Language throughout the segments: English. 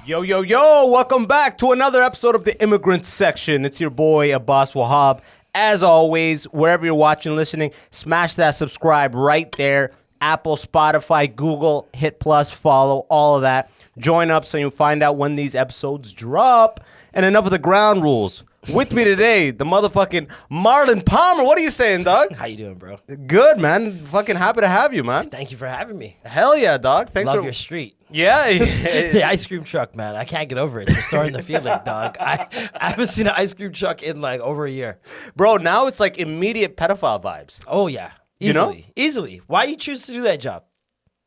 Yo, yo, yo, welcome back to another episode of the Immigrant Section. It's your boy, Abbas Wahab. As always, wherever you're watching, listening, smash that subscribe right there. Apple, Spotify, Google, hit plus, follow, all of that. Join up so you find out when these episodes drop. And enough of the ground rules. With me today, the motherfucking Marlon Palmer. What are you saying, dog? How you doing, bro? Good, man. Fucking happy to have you, man. Thank you for having me. Hell yeah, dog. Thanks Love for your street. Yeah. The ice cream truck, man. I can't get over it. It's restoring the feeling, dog. I haven't seen an ice cream truck in like over a year. Bro, now it's like immediate pedophile vibes. Oh, yeah. Easily. You know? Easily. Why you choose to do that job?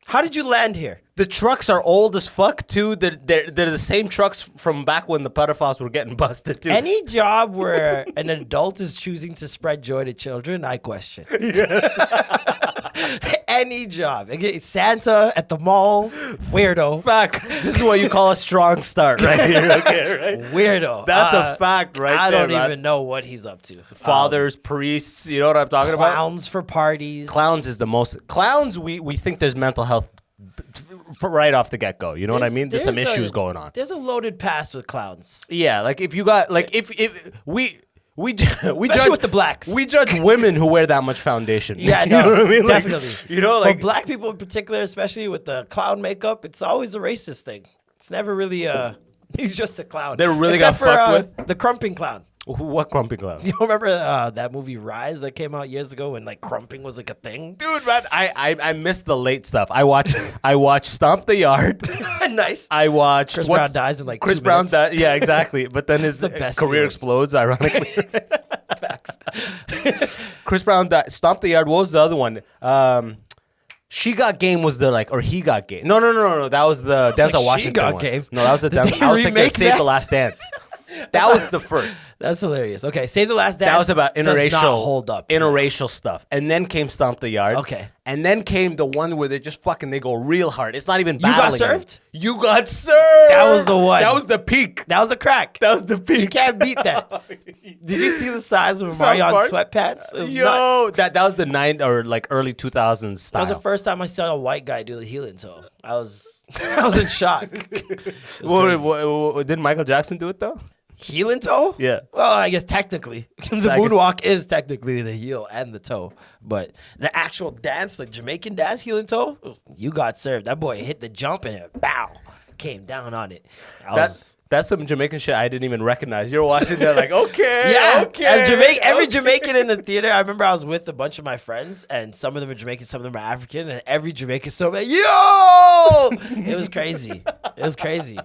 How did you land here? The trucks are old as fuck, too. They're the same trucks from back when the pedophiles were getting busted, too. Any job where an adult is choosing to spread joy to children, I question. Any job. Santa at the mall, weirdo. Fact. This is what you call a strong start right here. Okay, right? Weirdo. That's a fact right I there, don't even know what he's up to. Fathers, priests, you know what I'm talking about? Clowns for parties. Clowns is the most. Clowns, we think there's mental health right off the get-go. You know what I mean? There's some issues going on. There's a loaded past with clowns. Yeah, like if you got, like if we Especially judge with the blacks. We judge women who wear that much foundation. Yeah, you no, know what I mean? Like, definitely. you know, like for black people in particular, especially with the clown makeup, it's always a racist thing. It's never really he's just a clown. They really Except got fucked with the crumping clown. what crumping clown? You remember that movie Rise that came out years ago when like crumping was like a thing? Dude, man, I missed the late stuff. I watched Stomp the Yard. Nice. I watched Chris Brown dies in like Chris 2 Brown minutes. died. Yeah, exactly. But then his best career feeling. explodes, ironically. Facts. Chris Brown died. Stomp the Yard. What was the other one? She Got Game was the like, or He Got Game. No. That was the Denzel like, She Washington Got one. Game? No, that was the Did Denzel. they I was thinking remake Save the that? Last Dance. That was the first. That's hilarious. Okay, Save the Last Dance. That was about does interracial, not hold up. interracial stuff, and then came Stomp the Yard. Okay. And then came the one where they just they go real hard. It's not even You Got battling. Served? You Got Served. That was the one. That was the peak. That was the crack. That was the peak. You can't beat that. Did you see the size of South Marion's Park? sweatpants? It was Yo, nuts. that was the early 2000s style. That was the first time I saw a white guy do the healing toe. I was in shock. It was crazy. Didn't Michael Jackson do it though? Healing toe? Yeah. Well, I guess technically. The I guess- moonwalk is technically the heel and the toe. But the actual dance, like Jamaican dance, healing toe, you got served. That boy hit the jump and it, bow, came down on it. That's some Jamaican shit I didn't even recognize. You're watching that like, okay, yeah, okay. as every okay. Jamaican in the theater, I remember I was with a bunch of my friends, and some of them are Jamaican, some of them are African, and every Jamaican so like, yo! It was crazy. It was crazy.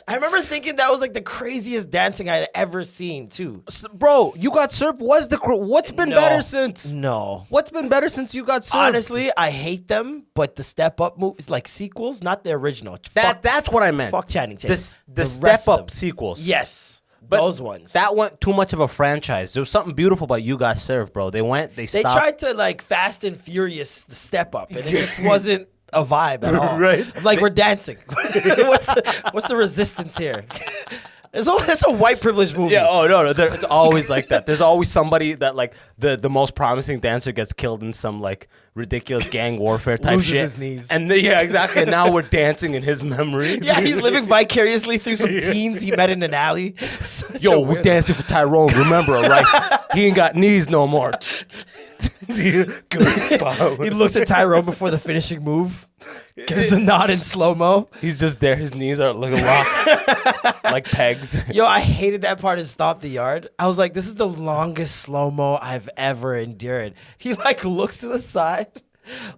I remember thinking that was like the craziest dancing I had ever seen, too. Bro, You Got Served was what's been better since? No. What's been better since You Got Served? Honestly, I hate them, but the Step Up movies, like sequels, not the original. That's what I meant. Fuck Channing Tatum. The rest Step of Up them. sequels. Yes, But those ones. That went too much of a franchise. There was something beautiful about You Got Served, bro. They They stopped. tried to like Fast and Furious the Step Up, and it just wasn't a vibe at all. Right. I'm like, we're dancing. what's the resistance here? It's a white privilege movie. Yeah, no, it's always like that. There's always somebody that like the most promising dancer gets killed in some like ridiculous gang warfare type Loses shit. his knees. And yeah, exactly. And now we're dancing in his memory. Yeah, he's living vicariously through some teens he met in an alley. Yo, we're dancing for Tyrone. Remember, right? He ain't got knees no more. He looks at Tyrone before the finishing move. Gives a nod in slow-mo. He's just there. His knees are like locked, like pegs. Yo, I hated that part of Stomp the Yard. I was like, this is the longest slow-mo I've ever endured. He like looks to the side,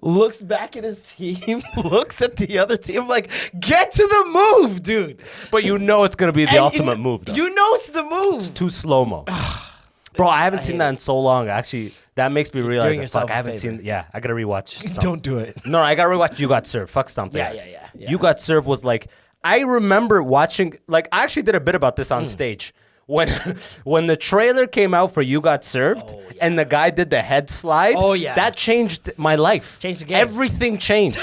looks back at his team, looks at the other team, like, get to the move, dude. But you know it's gonna be the And ultimate move, though. You know it's the move. Too slow mo. Bro, I haven't seen that in so long. Actually, that makes me realize doing that, yourself fuck, I a haven't favor. seen. Yeah, I gotta rewatch. Stomp. Don't do it. No, I gotta rewatch You Got Served. Fuck Stomp. Yeah. You Got Served was like, I remember watching. Like, I actually did a bit about this on stage. When the trailer came out for You Got Served and the guy did the head slide, Oh, yeah. that changed my life. Changed the game. Everything changed.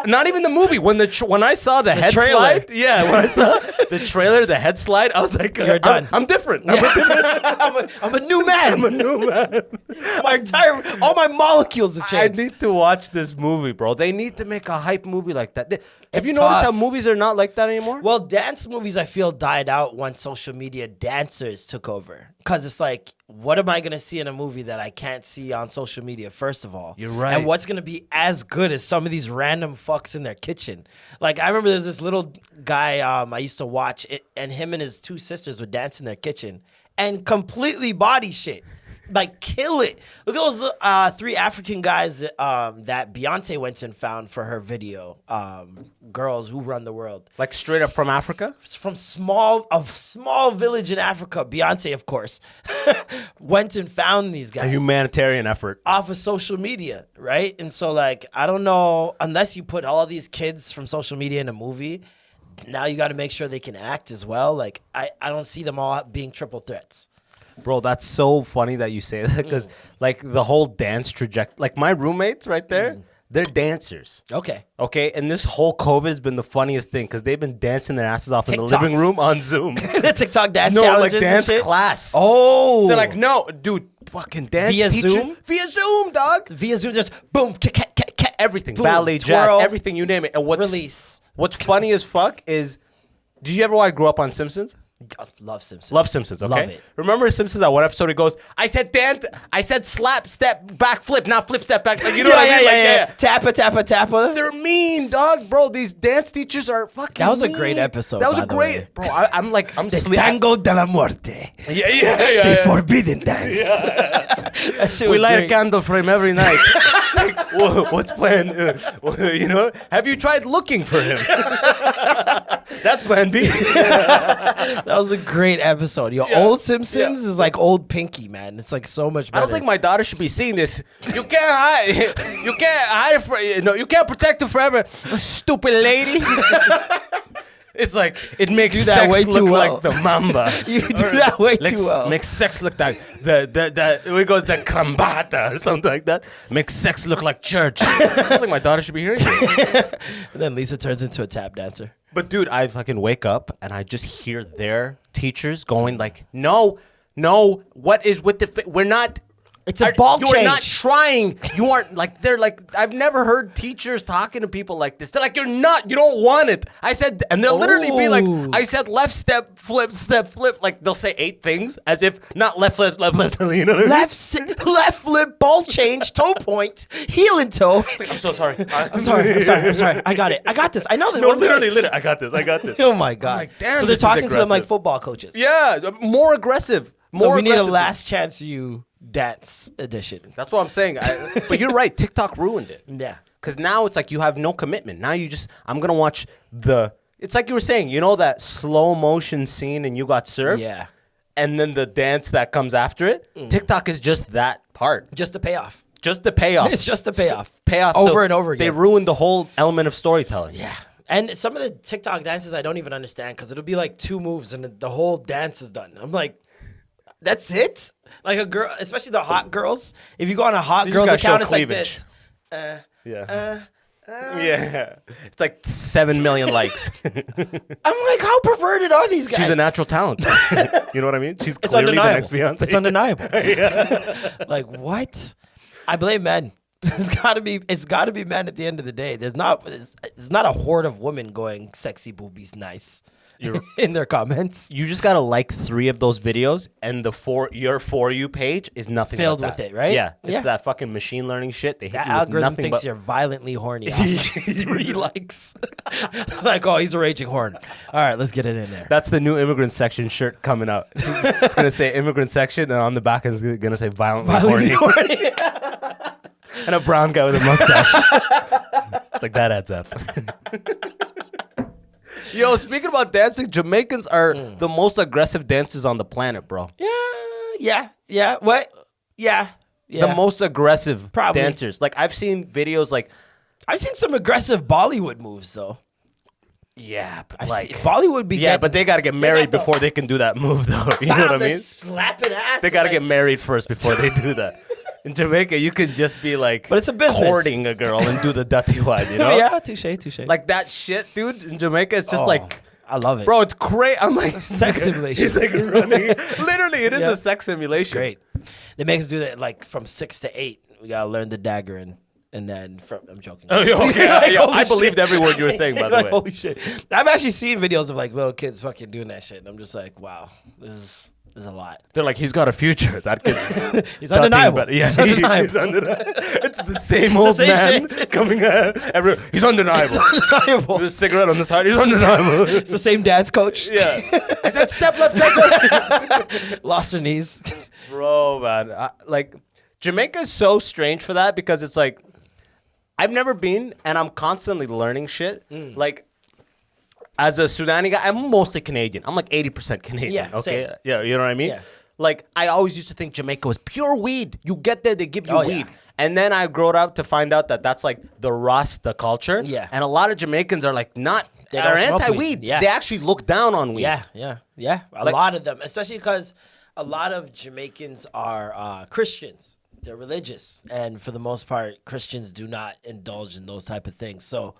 Not even the movie. When I saw the head trailer. slide, when I saw the trailer, the head slide, I was like, You're done. I'm different. I'm a new man. I'm a new man. All my molecules have I changed. need to watch this movie, bro. They need to make a hype movie like that. Have It's you noticed how tough. movies are not like that anymore? Well, dance movies, I feel, died out when social media dancers took over. Because it's like, what am I going to see in a movie that I can't see on social media, first of all? You're right. And what's going to be as good as some of these random fucks in their kitchen? Like, I remember there's this little guy I used to watch, and him and his two sisters would dance in their kitchen and completely body shit. Like, kill it. Look at those 3 African guys that Beyonce went and found for her video. Girls Who Run the World. Like straight up from Africa? It's from a small village in Africa. Beyonce, of course, went and found these guys. A humanitarian effort. Off of social media, right? And so, like, I don't know, unless you put all these kids from social media in a movie, now you got to make sure they can act as well. Like, I don't see them all being triple threats. Bro, that's so funny that you say that because, like, the whole dance trajectory, like, my roommates right there, they're dancers. Okay. Okay, and this whole COVID has been the funniest thing because they've been dancing their asses off in the TikToks. living room on Zoom. The TikTok dance No, like challenges and dance shit? class. Oh. They're like, no, dude, fucking dance Via teacher. Zoom? Via Zoom, dog. Via Zoom, just boom, Everything, boom, ballet, twirl, jazz, everything, you name it. And release. What's funny as fuck is, did you ever watch Grow Up on Simpsons? I love Simpsons. Love Simpsons, okay? Love it. Remember Simpsons, that one episode, it goes, I said dance, I said slap, step, back, flip, not flip, step, back. Like, you know what I mean? Like, Tappa, tappa, tappa. They're mean, dog, bro. These dance teachers are fucking That was a mean. great episode, That was by a the great, way. bro. I'm The sleeping. Tango de la Muerte. Yeah. The forbidden dance. That shit We was light a great. candle for him every night. Like, what's plan? You know, have you tried looking for him? That's plan B. That was a great episode. Yo, Yeah. old Simpsons is like old Pinky, man. It's like so much I better. don't think my daughter should be seeing this. You can't hide. You can't hide for. You can't protect her forever. Stupid lady. It's like it makes Do that sex way look too well. like the mamba. You do that way too well. Makes sex look like it goes the crambata or something like that. Makes sex look like church. I don't think my daughter should be hearing it. And then Lisa turns into a tap dancer. But dude, I fucking wake up and I just hear their teachers going like, no, what is with the we're not. It's a ball You are change. not trying. You aren't like they're like. I've never heard teachers talking to people like this. They're like, you're not. You don't want it. I said, and they'll literally be like, Ooh. I said left step, flip, step, flip. Like they'll say 8 things as if not left, flip, left, left. You know what I mean? Left flip, ball change, toe point, heel and toe. I'm so sorry. I'm sorry. I got it. I got this. I know this. No, We're good. literally. I got this. Oh my god. like, damn, so they're this is talking to them like aggressive. football coaches. Yeah, more aggressive. More So we need a aggressive. last chance you dance edition. That's what I'm saying. But you're right. TikTok ruined it. Yeah. Because now it's like you have no commitment. Now I'm going to watch it's like you were saying, you know that slow motion scene and You Got Served? Yeah. And then the dance that comes after it? TikTok is just that part. Just the payoff. Just the payoff. It's just the payoff. Payoff. Over and over again. They ruined the whole element of storytelling. Yeah. And some of the TikTok dances I don't even understand because it'll be like 2 moves and the whole dance is done. I'm like, that's it? Like a girl, especially the hot girls. If you go on a hot You girl's just gotta account, show it's like cleavage. this. Yeah. Yeah. It's like 7 million likes. I'm like, how perverted are these guys? She's a natural talent. You know what I mean? She's It's clearly the undeniable. next Beyonce. It's undeniable. Like what? I blame men. It's gotta be men at the end of the day. It's not a horde of women going sexy boobies nice in their comments. You just gotta like 3 of those videos, and your For You page is nothing Filled like with that. it, right? Yeah, it's Yeah. that fucking machine learning shit. They hit That you with algorithm nothing thinks but. you're violently horny. After 3 likes. Like, oh, he's a raging horn. All right, let's get it in there. That's the new Immigrant Section shirt coming out. It's gonna say Immigrant Section, and on the back it's gonna say violently horny. And a brown guy with a mustache. It's like that adds up. Yo, speaking about dancing, Jamaicans are the most aggressive dancers on the planet, bro. Yeah. What? Yeah. The most aggressive Probably. dancers. Like I've seen videos like, I've seen some aggressive Bollywood moves though. yeah, but I've like seen, Bollywood be yeah, but they gotta get married the- before they can do that move, though. You know what I mean? Slapping ass. They gotta like, get married first before they do that. In Jamaica, you can just be like, But it's a business. courting a girl and do the dirty one, you know? Yeah, touche. Like that shit, dude. In Jamaica, it's just like, I love it. bro, it's great. I'm like, Sex simulation. He's like running. Literally, it is Yeah. a sex simulation. It's great. They make us do that like from 6 to 8. We gotta learn the dagger and then from. I'm joking. Oh, okay, Like, yo, holy I believed shit. every word you were saying, by the Like, way. holy shit. I've actually seen videos of like little kids fucking doing that shit. And I'm just like, wow, this is a lot. They're like, he's got a future. That kid. He's undeniable. Yeah, He's undeniable. he's undeniable. It's the same old same man shit. coming out. He's undeniable. Undeniable. With a cigarette on the side. He's undeniable. It's the same dance coach. Yeah. I said step left, step left. Lost her knees. Bro, man. Like, Jamaica's so strange for that because it's like, I've never been and I'm constantly learning shit. Like, as a Sudani guy, I'm mostly Canadian. I'm like 80% Canadian. Yeah, okay. same. Yeah, you know what I mean? Yeah. Like, I always used to think Jamaica was pure weed. You get there, they give you Oh, weed. yeah. And then I grew up to find out that that's like the Rasta culture. Yeah. And a lot of Jamaicans are like They don't are smoke anti-weed. weed. Yeah. They actually look down on weed. Yeah. A Like- lot of them, especially because a lot of Jamaicans are Christians. They're religious, and for the most part, Christians do not indulge in those type of things. So,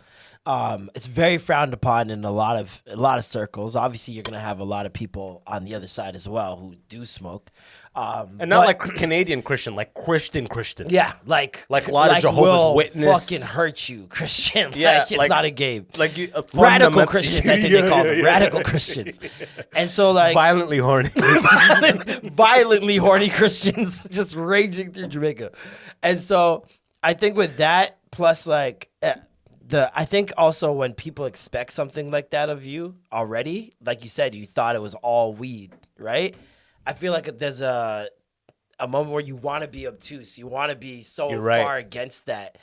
it's very frowned upon in a lot of circles. Obviously, you're gonna have a lot of people on the other side as well who do smoke, And not like Canadian Christian, like Christian. yeah, like a lot of Jehovah's will Witness. fucking hurt you, Christian. Yeah, like it's like- not a game. Like you, Radical Christians, I think they call them radical Christians, and so like violently horny. violently horny Christians just raging through Jamaica. And so I think with that, plus like I think also when people expect something like that of you already, like you said, you thought it was all weed, right? I feel like there's a moment where you want to be obtuse. You want to be so You're right. far against that.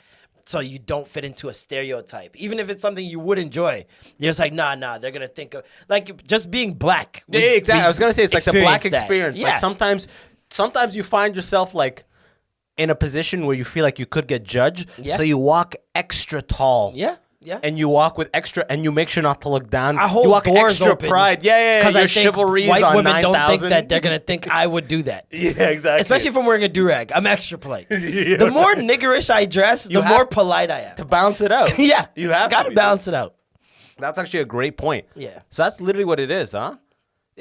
So you don't fit into a stereotype, even if it's something you would enjoy. You're just like, nah. They're gonna think of like just being black. Yeah, exactly. I was gonna say it's like the black experienced that. experience. Yeah. Like sometimes you find yourself like in a position where you feel like you could get judged, Yeah. so you walk extra tall. Yeah. And you walk with extra, and you make sure not to look down. I hold you walk doors extra open. pride. Yeah. Because Your I think chivalry is white on women don't 9,000. think that they're gonna think I would do that. Yeah, exactly. Especially if I'm wearing a do-rag. I'm extra polite. The more niggerish I dress, the have more polite I am. to balance it out. Yeah, you have gotta to balance it out. That's actually a great point. Yeah. So that's literally what it is, huh?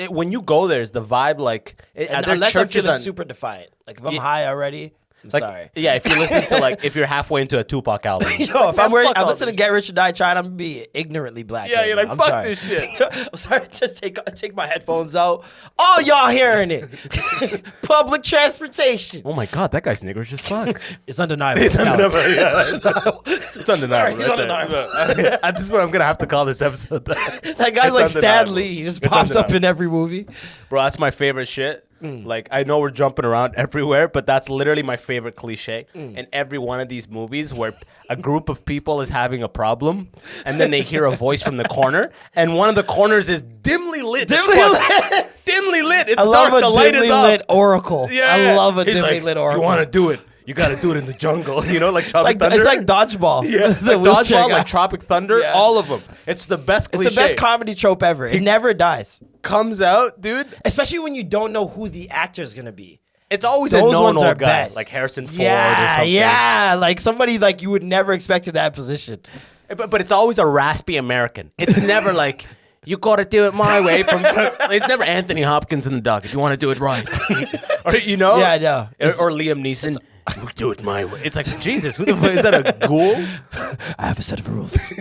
When you go there, is the vibe like? And Are there unless I'm churches feeling on- super defiant, like if I'm Yeah. high already, I'm like, sorry. Yeah, if you listen to like if you're halfway into a Tupac album. Yo, if Man, I'm wearing, fuck I'm all listening to this Get Rich or Die Trying, I'm gonna be ignorantly black. Yeah, right you're now. like, I'm fuck sorry. this shit. I'm sorry. Just take my headphones out. All y'all hearing it. Public transportation. Oh my god, that guy's niggerish as fuck. It's undeniable. It's undeniable. talented. Yeah, it's undeniable. It's right there. undeniable. At this point, I'm gonna have to call this episode. That guy's It's like Stan undeniable. Lee. He just It's pops up undeniable. in every movie. Bro, that's my favorite shit. Like, I know we're jumping around everywhere, but that's literally my favorite cliche. In every one of these movies where a group of people is having a problem, and then they hear a voice from the corner, and one of the corners is dimly lit. as fuck. Dimly lit. It's I love dark. a The light is dimly up. lit oracle. Yeah, I yeah. love a He's dimly like, lit oracle. You want to do it? You got to do it in the jungle. You know, like Tropic Like Thunder. it's like dodgeball. Yeah, The like wheelchair Dodgeball, guy. like Tropic Thunder, Yeah. all of them. It's the best cliche. It's the best comedy trope ever. It never dies. Comes out, dude. Especially when you don't know who the actor is gonna be. It's always Those a known ones are old guy, best. like Harrison Ford or Yeah, something. yeah. Like somebody like you would never expect in that position. But it's always a raspy American. It's never like, you gotta do it my way. It's never Anthony Hopkins in the dock. If you want to do it right, or you know, Yeah, I know. or Liam Neeson. You do it my way. It's like, Jesus, who the fuck is that? A ghoul? I have a set of rules.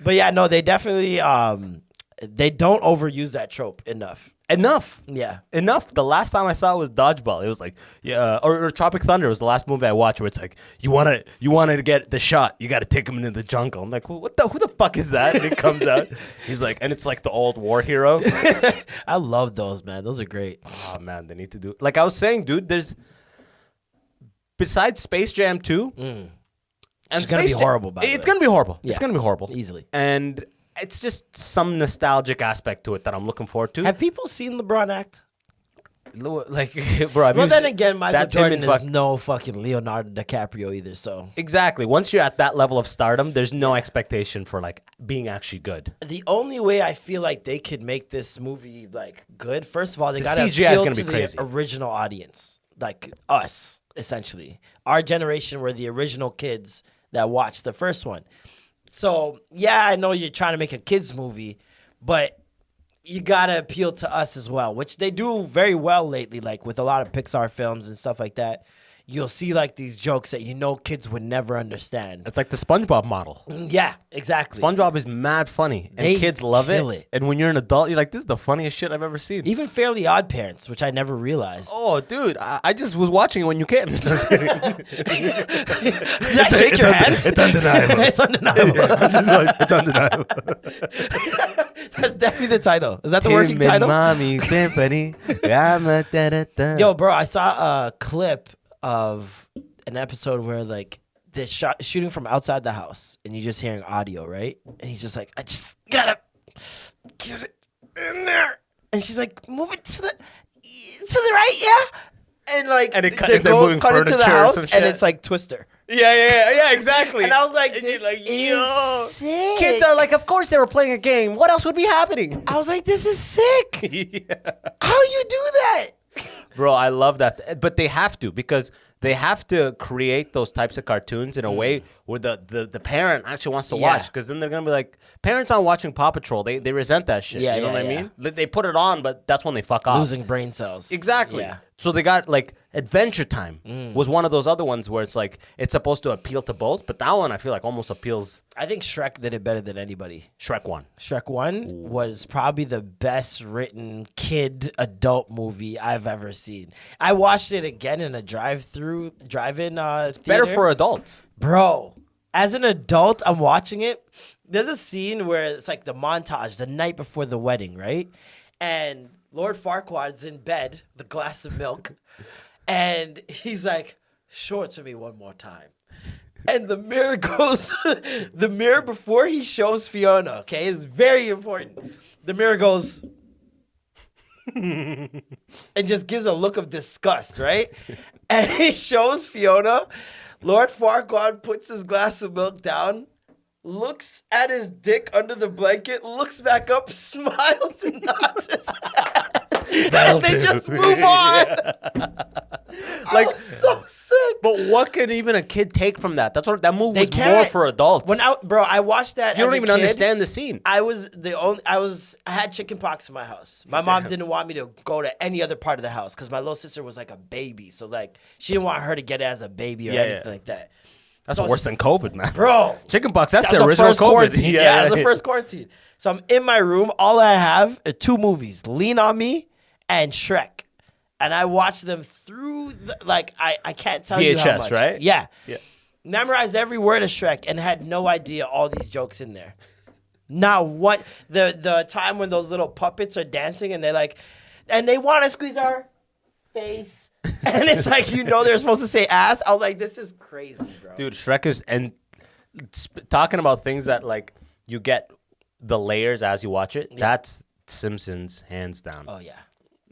But yeah, no, they definitely they don't overuse that trope enough. Enough. Yeah. Enough. The last time I saw it was Dodgeball. It was like, yeah, or Tropic Thunder was the last movie I watched where it's like, you want to get the shot, you got to take him into the jungle. I'm like, well, who the fuck is that? And it comes out. He's like, and it's like the old war hero. I love those, man. Those are great. Oh man, they need to do. Like I was saying, dude, there's besides Space Jam 2, and It's gonna be horrible, by the It's way. gonna be horrible. Yeah. It's gonna be horrible. Easily. And it's just some nostalgic aspect to it that I'm looking forward to. Have people seen LeBron act? Like, bro, I've Well, used- then again, Michael that's him Jordan in is no fucking Leonardo DiCaprio either. So Exactly. Once you're at that level of stardom, there's no expectation for like being actually good. the only way I feel like they could make this movie like good, first of all, they The gotta CGI is appeal gonna to be the crazy. original audience, like us. essentially. Our generation were the original kids that watched the first one. So, yeah, I know you're trying to make a kids movie, but you gotta appeal to us as well, which they do very well lately, like with a lot of Pixar films and stuff like that. You'll see like these jokes that kids would never understand. It's like the SpongeBob model. Yeah, exactly. SpongeBob is mad funny, and They kids love kill it. it. And when you're an adult, you're like, "This is the funniest shit I've ever seen." Even Fairly Odd Parents, which I never realized. Oh, dude, I just was watching it when you came. Did I shake your hand? It's undeniable. It's undeniable. I'm just like, it's undeniable. That's definitely the title. Is that the working title? Mommy Symphony. Yo, bro, I saw a clip of an episode where like they're shooting from outside the house and you're just hearing audio, right? And he's just like, I just gotta get it in there. And she's like, move it to the right, yeah. And like And they they're moving cut into the furniture or house some and shit. it's like Twister. Yeah, exactly. And I was like, And you're this like, is yo. sick. Kids are like, of course they were playing a game. What else would be happening? I was like, this is sick. Yeah. How do you do that? Bro, I love that. But they have to, because they have to create those types of cartoons in a way where the parent actually wants to watch. Because then they're going to be like, parents aren't watching Paw Patrol. They resent that shit. Yeah, you know yeah, what I yeah. mean? They put it on, but that's when they fuck off. Losing brain cells. Exactly. Yeah. So they got like Adventure Time was one of those other ones where it's like it's supposed to appeal to both, but that one I feel like almost appeals. I think Shrek did it better than anybody. Shrek 1. Shrek 1 was probably the best written kid adult movie I've ever seen. I watched it again in a drive-in theater. Better for adults. Bro, as an adult, I'm watching it. There's a scene where it's like the montage the night before the wedding, right? And Lord Farquaad's in bed, the glass of milk, and he's like, show it to me one more time. And the mirror goes, the mirror before he shows Fiona, okay, is very important. The mirror goes, and just gives a look of disgust, right? And he shows Fiona. Lord Farquaad puts his glass of milk down, looks at his dick under the blanket, looks back up, smiles, and nods his head. And they just move on. Like, so sick. but what can even a kid take from that? That's what that movie They was can't. more for adults. I watched that. You don't as a even kid. understand the scene. I had chicken pox in my house. My mom didn't want me to go to any other part of the house because my little sister was like a baby. So like she didn't want her to get it as a baby or anything like that. That's So worse than COVID, man. Bro. Chickenpox, that's That the was original first COVID. quarantine. Yeah, that's the first quarantine. So I'm in my room. All I have are two movies, Lean On Me and Shrek. And I watched them through, I can't tell you how VHS, much. right? Yeah. Yeah. Memorized every word of Shrek and had no idea all these jokes in there. Not what, the time when those little puppets are dancing and they're like, and they want to squeeze our face. And it's like, they're supposed to say ass. I was like, this is crazy, bro. Dude, Shrek is, and talking about things that like you get the layers as you watch it, that's Simpsons hands down. Oh, yeah.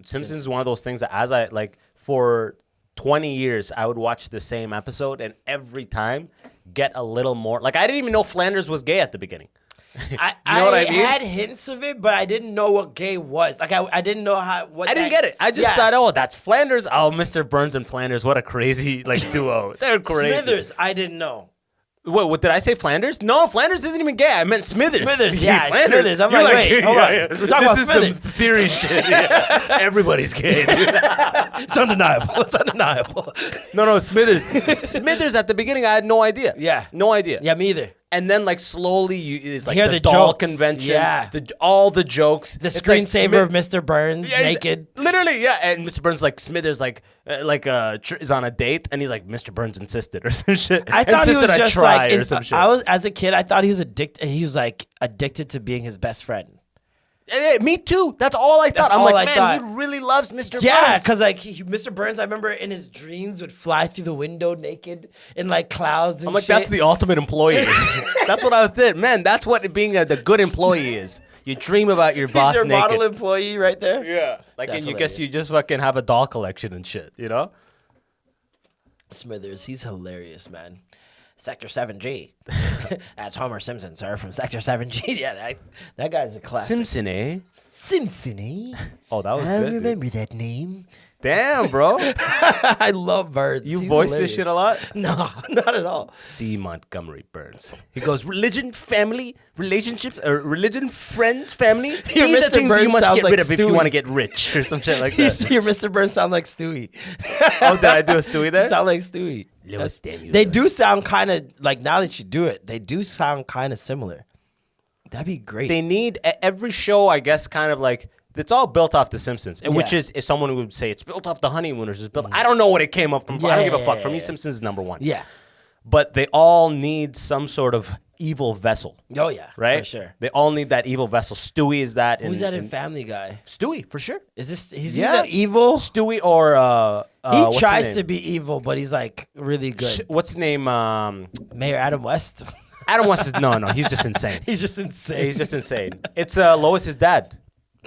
Simpsons is one of those things that as I like for 20 years I would watch the same episode and every time get a little more. Like I didn't even know Flanders was gay at the beginning. I what I mean? had hints of it, but I didn't know what gay was. Like I didn't know what. I didn't get it. I just thought, oh, that's Flanders. Oh, Mr. Burns and Flanders, what a crazy like duo. They're crazy. Smithers, I didn't know. Wait, what did I say? Flanders? No, Flanders isn't even gay. I meant Smithers. Smithers, yeah, Flanders. Smithers. I'm You're like, wait, hold on. We're talking about this is Smithers. some theory shit. Yeah. Everybody's gay. Dude. It's undeniable. It's undeniable. No, Smithers. Smithers at the beginning, I had no idea. Yeah. No idea. Yeah, me either. And then like slowly, it's like Hear the the doll jokes. convention. Yeah. All the jokes. The It's screensaver like, of Mr. Burns naked. Literally, yeah. And Mr. Burns like Smithers is on a date, and he's like Mr. Burns insisted or some shit. I thought he was Insisted I just try like or some shit. I was as a kid. I thought he was addicted. He was like addicted to being his best friend. Yeah, me too. That's all I thought. That's I'm all like, I man, thought. he really loves Mr. Yeah, Burns. because like Mr. Burns, I remember in his dreams would fly through the window naked in like clouds and I'm like, shit. that's the ultimate employee. That's what I think. Man, that's what being the good employee is. You dream about your boss He's your naked. model employee right there. Yeah. Like, That's and you guess you just fucking have a doll collection and shit, you know? Smithers, he's hilarious, man. Sector 7G. That's Homer Simpson, sir, from Sector 7G. Yeah, that guy's a classic. Simpson, eh? Simpson, eh? Oh, that was I good. remember that name. Damn, bro. I love Burns. You He's voice hilarious. this shit a lot? No, not at all. C. Montgomery Burns. He goes, religion, family, relationships, or religion, friends, family. These are Mr. things Burns you must sounds get like rid of if you Stewie. want to get rich or some shit like that. Your Mr. Burns sound like Stewie. Oh, did I do a Stewie there? Sound like Stewie. Lewis Daniels. They do sound kind of like, now that you do it, they do sound kind of similar. That'd be great. They need every show, I guess, kind of like it's all built off The Simpsons, and which Yeah. is if someone would say it's built off The Honeymooners. It's built. I don't know what it came up from. I don't give a fuck. For me, Yeah. Simpsons is number one. Yeah. But they all need some sort of evil vessel, Oh, yeah. right? For sure. They all need that evil vessel. Stewie is that. Who's that in Family Guy? Stewie for sure. Is he Yeah. the evil? Stewie or He what's his tries name? to be evil, but he's like really good. What's his name? Mayor Adam West. Adam West is no. He's just insane. He's just insane. He's just insane. It's Lois's dad.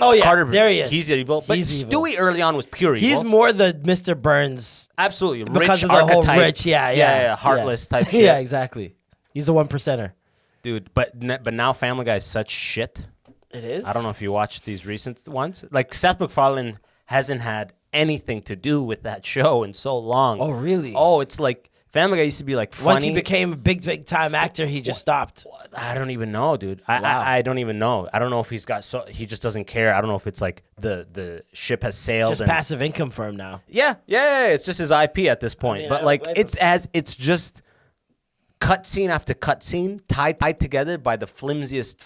Oh yeah, Carter, there he is. He's evil. But He's evil. Stewie early on was pure evil. He's more the Mr. Burns absolutely because rich of the whole archetype. rich. Yeah, heartless type shit. Yeah, exactly. He's a 1%er. Dude, but now Family Guy is such shit. It is. I don't know if you watched these recent ones. Like Seth MacFarlane hasn't had anything to do with that show in so long. Oh really? Oh, it's like Family Guy used to be like funny. Once he became a big time actor, he just stopped. I don't even know, dude. Wow. I don't even know. I don't know if he's got he just doesn't care. I don't know if it's like the ship has sailed. Just passive income for him now. Yeah. It's just his IP at this point. mean, I but don't like blame it's just cutscene after cutscene tied together by the flimsiest.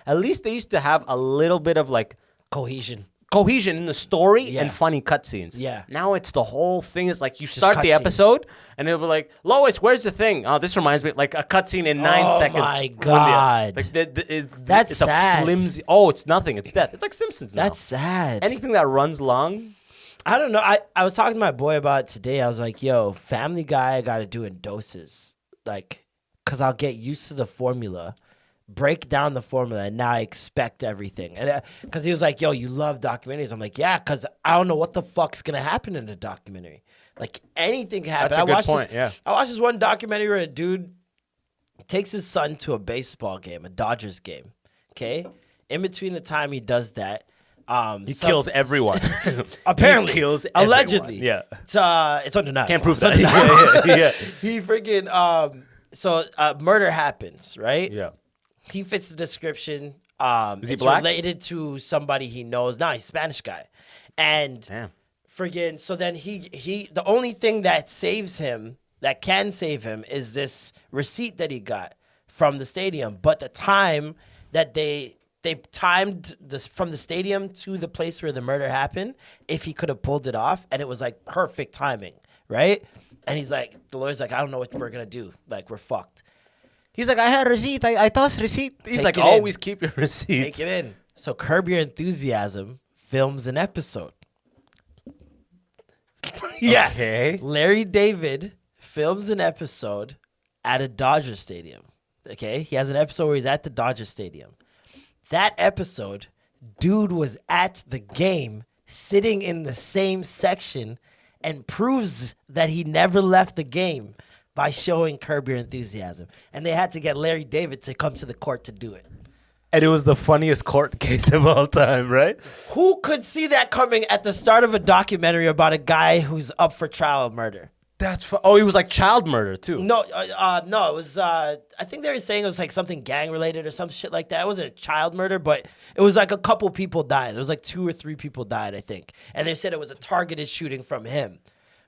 At least they used to have a little bit of like Cohesion. in the story Yeah. and funny cutscenes. Yeah. Now it's the whole thing is like you start the cutscenes. episode and it'll be like, Lois, where's the thing? Oh, this reminds me like a cutscene in 9 seconds. my When God. like That's it's sad. a flimsy. Oh, it's nothing. It's death. It's like Simpsons now. That's sad. Anything that runs long. I don't know. I was talking to my boy about it today. I was like, yo, Family Guy I got to do in doses. Like, because I'll get used to the formula, break down the formula, and now I expect everything. And because he was like, yo, you love documentaries. I'm like, yeah, because I don't know what the fuck's going to happen in a documentary. Like, anything can happen. That's a good watched point, this, yeah. I watched this one documentary where a dude takes his son to a baseball game, a Dodgers game, okay? In between the time he does that, He kills everyone. apparently, He kills allegedly. everyone. Yeah, it's undeniable. Can't prove It's that. undeniable. yeah. He freaking so murder happens, right? Yeah. He fits the description. Is he it's black? related to somebody he knows. No, he's a Spanish guy. And Damn. friggin' so then he the only thing that saves him, that can save him, is this receipt that he got from the stadium. But the time that they timed this from the stadium to the place where the murder happened, if he could have pulled it off, and it was like perfect timing, right? And he's like, the lawyer's like, I don't know what we're gonna do. Like, we're fucked. He's like, I had a receipt. I tossed receipt. He's Take like, it in. always keep your receipts. Take it in. So Curb Your Enthusiasm films an episode. Yeah. Okay. Larry David films an episode at a Dodger Stadium. Okay? He has an episode where he's at the Dodger Stadium. That episode, dude was at the game, sitting in the same section, and proves that he never left the game by showing Curb Your Enthusiasm. And they had to get Larry David to come to the court to do it. And it was the funniest court case of all time, right? Who could see that coming at the start of a documentary about a guy who's up for trial of murder? That's oh, he was like child murder too. No, no, it was. I think they were saying it was like something gang related or some shit like that. It wasn't a child murder, but it was like a couple people died. There was like 2 or 3 people died, I think, and they said it was a targeted shooting from him,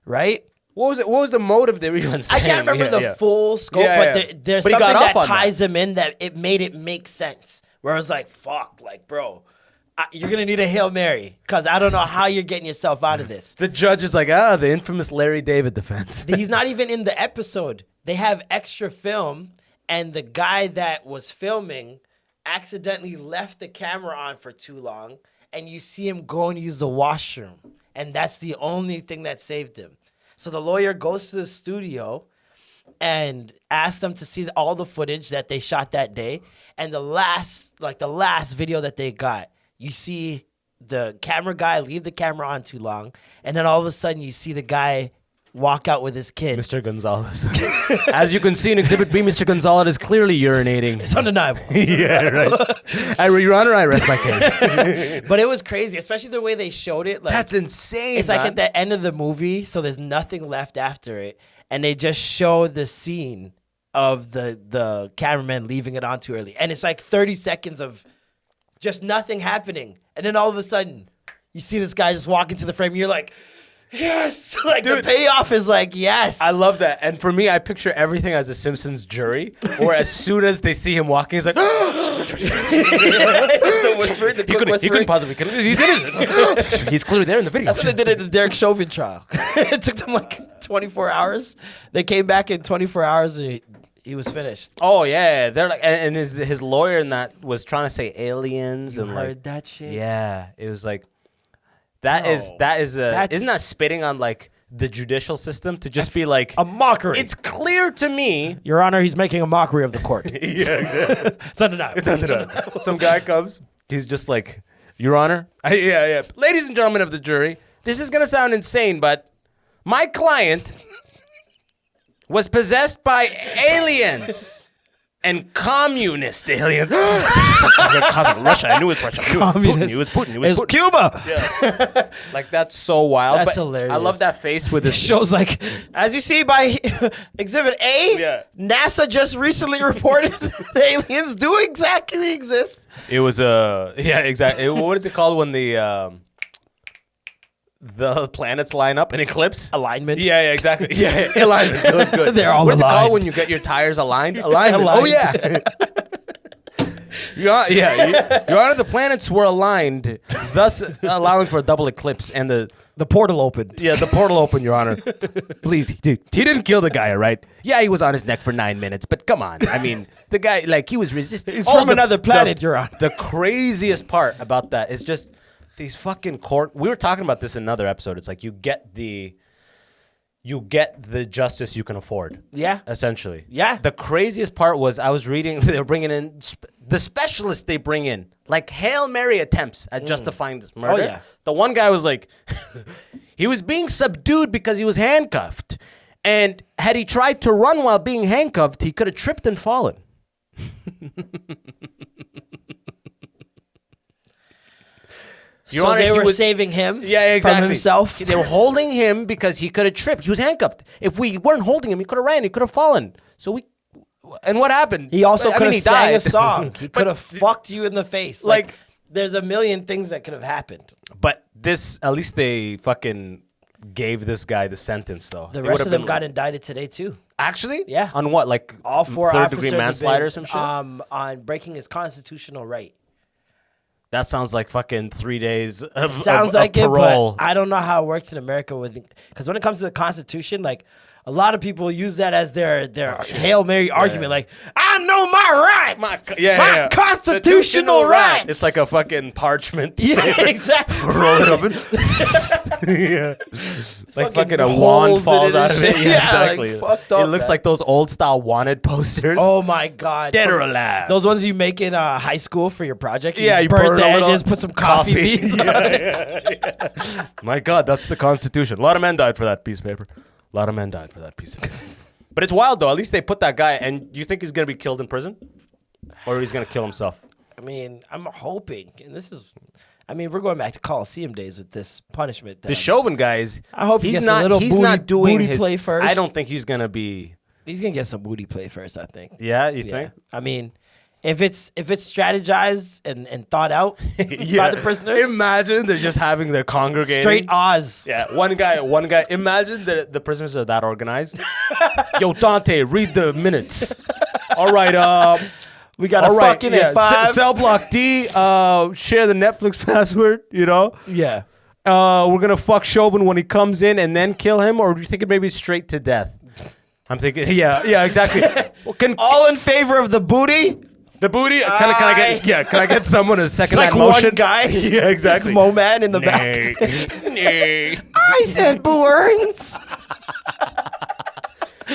right? What was it? What was the motive they were even saying? I can't remember the full scope, Yeah, but yeah. there's But he something got off that on ties him in that it made it make sense. Where I was like, fuck, like, bro, you're going to need a Hail Mary because I don't know how you're getting yourself out of this. The judge is like, the infamous Larry David defense. He's not even in the episode. They have extra film, and the guy that was filming accidentally left the camera on for too long, and you see him go and use the washroom, and that's the only thing that saved him. So the lawyer goes to the studio and asks them to see all the footage that they shot that day, and the last video that they got, you see the camera guy leave the camera on too long, and then all of a sudden you see the guy walk out with his kid. Mr. Gonzalez. As you can see in Exhibit B, Mr. Gonzalez is clearly urinating. It's undeniable. Yeah, right. Your Honor, I rest my case. But it was crazy, especially the way they showed it. Like, That's insane. it's like at the end of the movie, so there's nothing left after it, and they just show the scene of the cameraman leaving it on too early, and it's like 30 seconds of just nothing happening, and then all of a sudden you see this guy just walk into the frame, and you're like, yes, like the payoff is like, yes. I love that. And for me, I picture everything as a Simpsons jury, where as soon as they see him walking, it's like, he couldn't possibly. He's in his. He's clearly there in the video. That's what they did at the Derek Chauvin trial. It took them like 24 hours. They came back in 24 hours and he was finished. Oh yeah, they're like, and his lawyer in that was trying to say aliens and heard like that shit. Yeah, it was like that isn't that spitting on like the judicial system to just be like a mockery. It's clear to me, Your Honor, he's making a mockery of the court. Yeah, exactly. It's undeniable. Some guy comes, he's just like, Your Honor, yeah, ladies and gentlemen of the jury, this is gonna sound insane, but my client was possessed by aliens and communist aliens. Russia. I knew it was Russia. It was Putin. It was Cuba. Yeah. Like, that's so wild. That's but hilarious. I love that face with It his shows like, as you see by Exhibit A, Yeah. NASA just recently reported that aliens do exactly exist. It was yeah, exactly. What is it called when the planets line up, an eclipse? Alignment. Yeah, exactly. Yeah, alignment. Good. They're all What's it called aligned. when you get your tires aligned? Alignment. Aligned. Oh, yeah. Your Honor, the planets were aligned, thus allowing for a double eclipse and the portal opened. Yeah, the portal opened, Your Honor. Please, dude, he didn't kill the guy, right? Yeah, he was on his neck for 9 minutes, but come on. I mean, the guy, like, he was resisting. He's from another planet, Your Honor. The craziest part about that is just these fucking court. We were talking about this in another episode. It's like you get the justice you can afford. Yeah. Essentially. Yeah. The craziest part was I was reading, they were bringing in the specialists they bring in, like Hail Mary attempts at justifying this murder. Oh, yeah. The one guy was like, he was being subdued because he was handcuffed. And had he tried to run while being handcuffed, he could have tripped and fallen. Your So Honor, they he were was saving him exactly. from himself? They were holding him because he could have tripped. He was handcuffed. If we weren't holding him, he could have ran. He could have fallen. And what happened? He also could have sang died. a song. He could have fucked you in the face. Like, there's a million things that could have happened. But this, at least they fucking gave this guy the sentence, though. The rest of them got indicted today, too. Actually? Yeah. On what? Like All four third-degree officers manslaughter or have been, some shit? on breaking his constitutional right. That sounds like fucking 3 days of Sounds like parole. it, but I don't know how it works in America because when it comes to the Constitution, like a lot of people use that as their Hail Mary argument. Like, I know my rights, my constitutional rights. It's like a fucking parchment. Yeah, exactly. Roll it open. Yeah, like fucking a wand falls out of it. Yeah, exactly. Like, fucked up, it looks like those old style wanted posters. Oh my god, Dead or alive. Those ones you make in high school for your project. You burn the a little edges, put some coffee beans on it. Yeah. My God, that's the Constitution. A lot of men died for that piece of paper. A lot of men died for that piece of paper. But it's wild, though. At least they put that guy. And do you think he's going to be killed in prison? Or he's going to kill himself? I mean, I'm hoping. And this is... I mean, we're going back to Coliseum days with this punishment. The Chauvin guy is... I hope he's gets not, a little he's not doing booty his, play first. I don't think he's going to be... He's going to get some booty play first, I think. Yeah, you think? I mean... If it's strategized and thought out by the prisoners, imagine they're just having their congregating. Straight Oz. Yeah, one guy. Imagine the prisoners are that organized. Yo, Dante, read the minutes. All right, we got a fucking at 5. Cell block D. Share the Netflix password. You know. Yeah. We're gonna fuck Chauvin when he comes in and then kill him, or do you think it may be straight to death? I'm thinking. Yeah, exactly. Well, all in favor of the booty? The booty? Can I get someone a second it's like motion? One guy. Yeah, exactly. It's Mo-Man in the back. I said Boo Earns.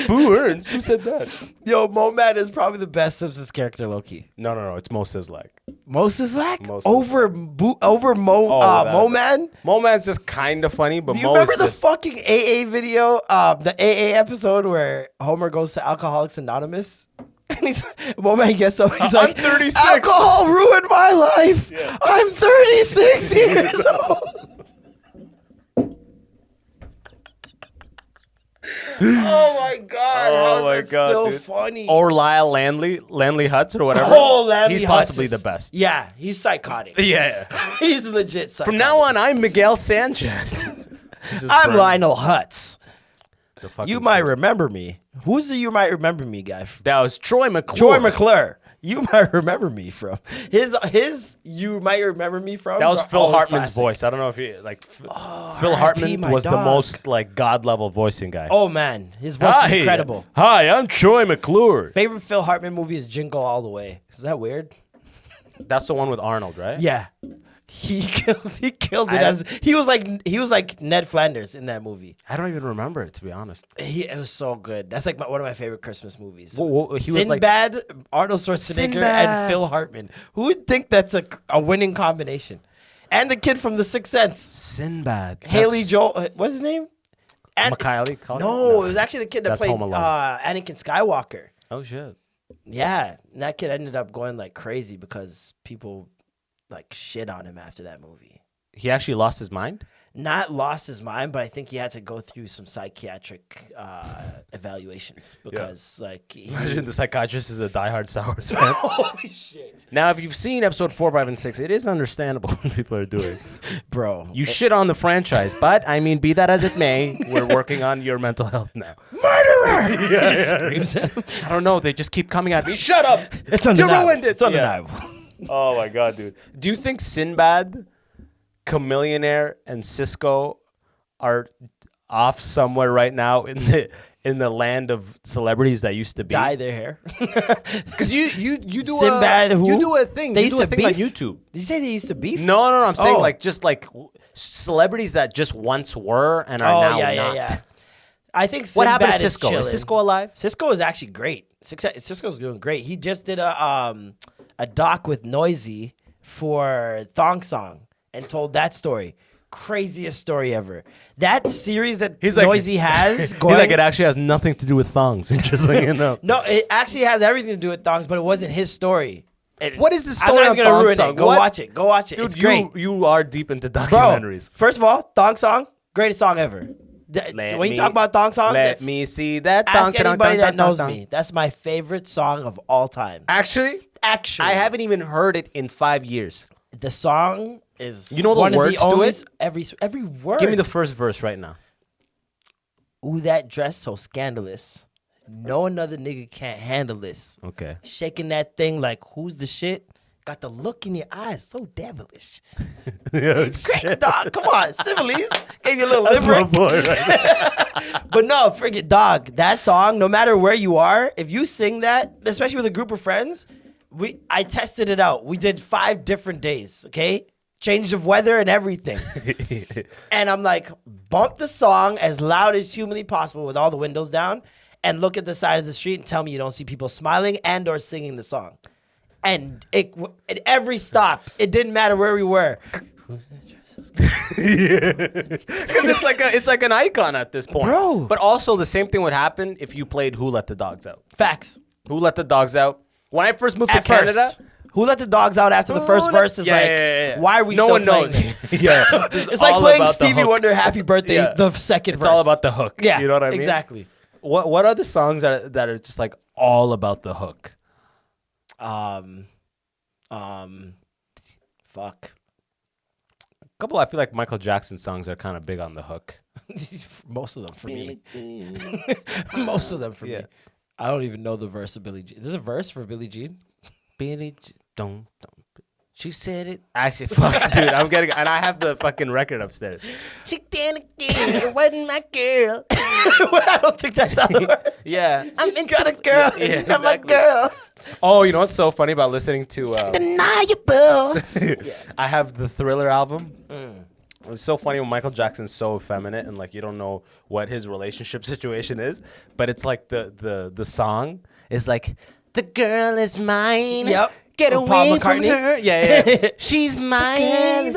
Boo Earns? Who said that? Yo, Mo-Man is probably the best Simpsons character, low-key. No. It's Mo Sizlak. Moses Lack Moses over Mo that- Mo Man. Mo Man's just kind of funny, but Do you Mo remember is the just fucking AA video, the AA episode where Homer goes to Alcoholics Anonymous? And Mo Man gets up, he's I'm like, 36. alcohol ruined my life. Yeah. I'm 36 years old. Oh my God! How is that still dude. funny? Or Lyle Landley Hutz or whatever. Oh, Landley He's Hutz possibly is- the best. Yeah, he's psychotic. Yeah. He's legit psychotic. From now on, I'm Miguel Sanchez. I'm Lionel Hutz. The fucking You might Simpsons. remember me. Who's the you might remember me guy? That was Troy McClure. Troy McClure. You might remember me from his. You might remember me from. That was are Phil always Hartman's classic. voice. I don't know if you like. Phil R.I.P. Hartman my was the dog. most like god level voicing guy. Oh man, his voice is incredible. Hi, I'm Troy McClure. Favorite Phil Hartman movie is Jingle All the Way. Is that weird? That's the one with Arnold, right? Yeah, he killed it as he was like Ned Flanders in that movie. I don't even remember it, to be honest. It was so good. That's like one of my favorite Christmas movies. He was like Sinbad, Arnold Schwarzenegger, Sinbad. and Phil Hartman. Who would think that's a winning combination? And the kid from The Sixth Sense, Sinbad. Haley Joel. What's his name? Macaulay. No, it was actually the kid that That's played Home Alone. Anakin Skywalker. Oh shit. Yeah, and that kid ended up going like crazy because people like shit on him after that movie. He actually lost his mind. Not lost his mind, but I think he had to go through some psychiatric evaluations because, like, Imagine the psychiatrist is a diehard Star Wars fan. holy shit, Now, if you've seen episode 4, 5, and 6, it is understandable what people are doing. bro! You shit on the franchise, but I mean, be that as it may, we're working on your mental health now. Murderer! He screams at him. I don't know. They just keep coming at me. Shut up! It's undeniable. You ruined it. It's undeniable. Oh my god, dude. Do you think Sinbad, Chameleonaire, and Cisco are off somewhere right now in the land of celebrities that used to be? Dye their hair. Because you do Sinbad, a who? you do a thing. They You used do a to thing on beef? YouTube. Did you say they used to beef? No. I'm saying Oh. like just like celebrities that just once were and are now not. I think What happened to Sinbad is Cisco? Is chilling. Cisco alive? Cisco is actually great. Cisco's doing great. He just did a doc with Noisy for Thong Song and told that story. Craziest story ever. That series that Noisy has going. He's like, it actually has nothing to do with thongs. Interestingly enough. No, it actually has everything to do with thongs, but it wasn't his story. What is the I'm story not on gonna Thong ruin Song? it. Go What? watch it. Go watch it. Dude, It's great. You are deep into Bro, documentaries. first of all, Thong Song, greatest song ever. When you talk about Thong Song, let me see that thong. ask anybody that knows thong. me. That's my favorite song of all time. Actually, I haven't even heard it in 5 years. The song is You know the one of words to only, it? Every word. Give me the first verse right now. Ooh, that dress so scandalous. No another nigga can't handle this. Okay. Shaking that thing like who's the shit? Got the look in your eyes so devilish. Yeah, It's great, dog. Come on, similes. Gave you a little That's my limerick. boy right But no, friggin' dog. That song, no matter where you are, if you sing that, especially with a group of friends, I tested it out. We did 5 different days, okay? Change of weather and everything. And I'm like, bump the song as loud as humanly possible with all the windows down and look at the side of the street and tell me you don't see people smiling and or singing the song. And at every stop, it didn't matter where we were. Because it's like an icon at this point. Bro. But also the same thing would happen if you played Who Let the Dogs Out. Facts. Who Let the Dogs Out? When I first moved to At Canada, first. Who let the dogs out after the first verse is why are we no still one playing knows. this? Yeah, It's like playing Stevie Wonder Happy Birthday, the second verse. It's all about the hook. Yeah, you know what I mean? Exactly. What other songs that are just like all about the hook? Fuck. A couple, I feel like Michael Jackson songs are kind of big on the hook. Most of them for me. Most of them for me. I don't even know the verse of Billie Jean. There's a verse for Billie Jean? Don't. She said it. Actually, fuck, dude, I'm getting, and I have the fucking record upstairs. She did again. It wasn't my girl. I don't think that's how it works. Yeah, She's got a girl. Yeah, I'm a exactly. girl. Oh, you know what's so funny about listening to? Deniable. I have the Thriller album. It's so funny when Michael Jackson's so effeminate and like you don't know what his relationship situation is, but it's like the song is like the girl is mine. Yep. Get Oh, Paul away from McCartney? her. Yeah. She's mine.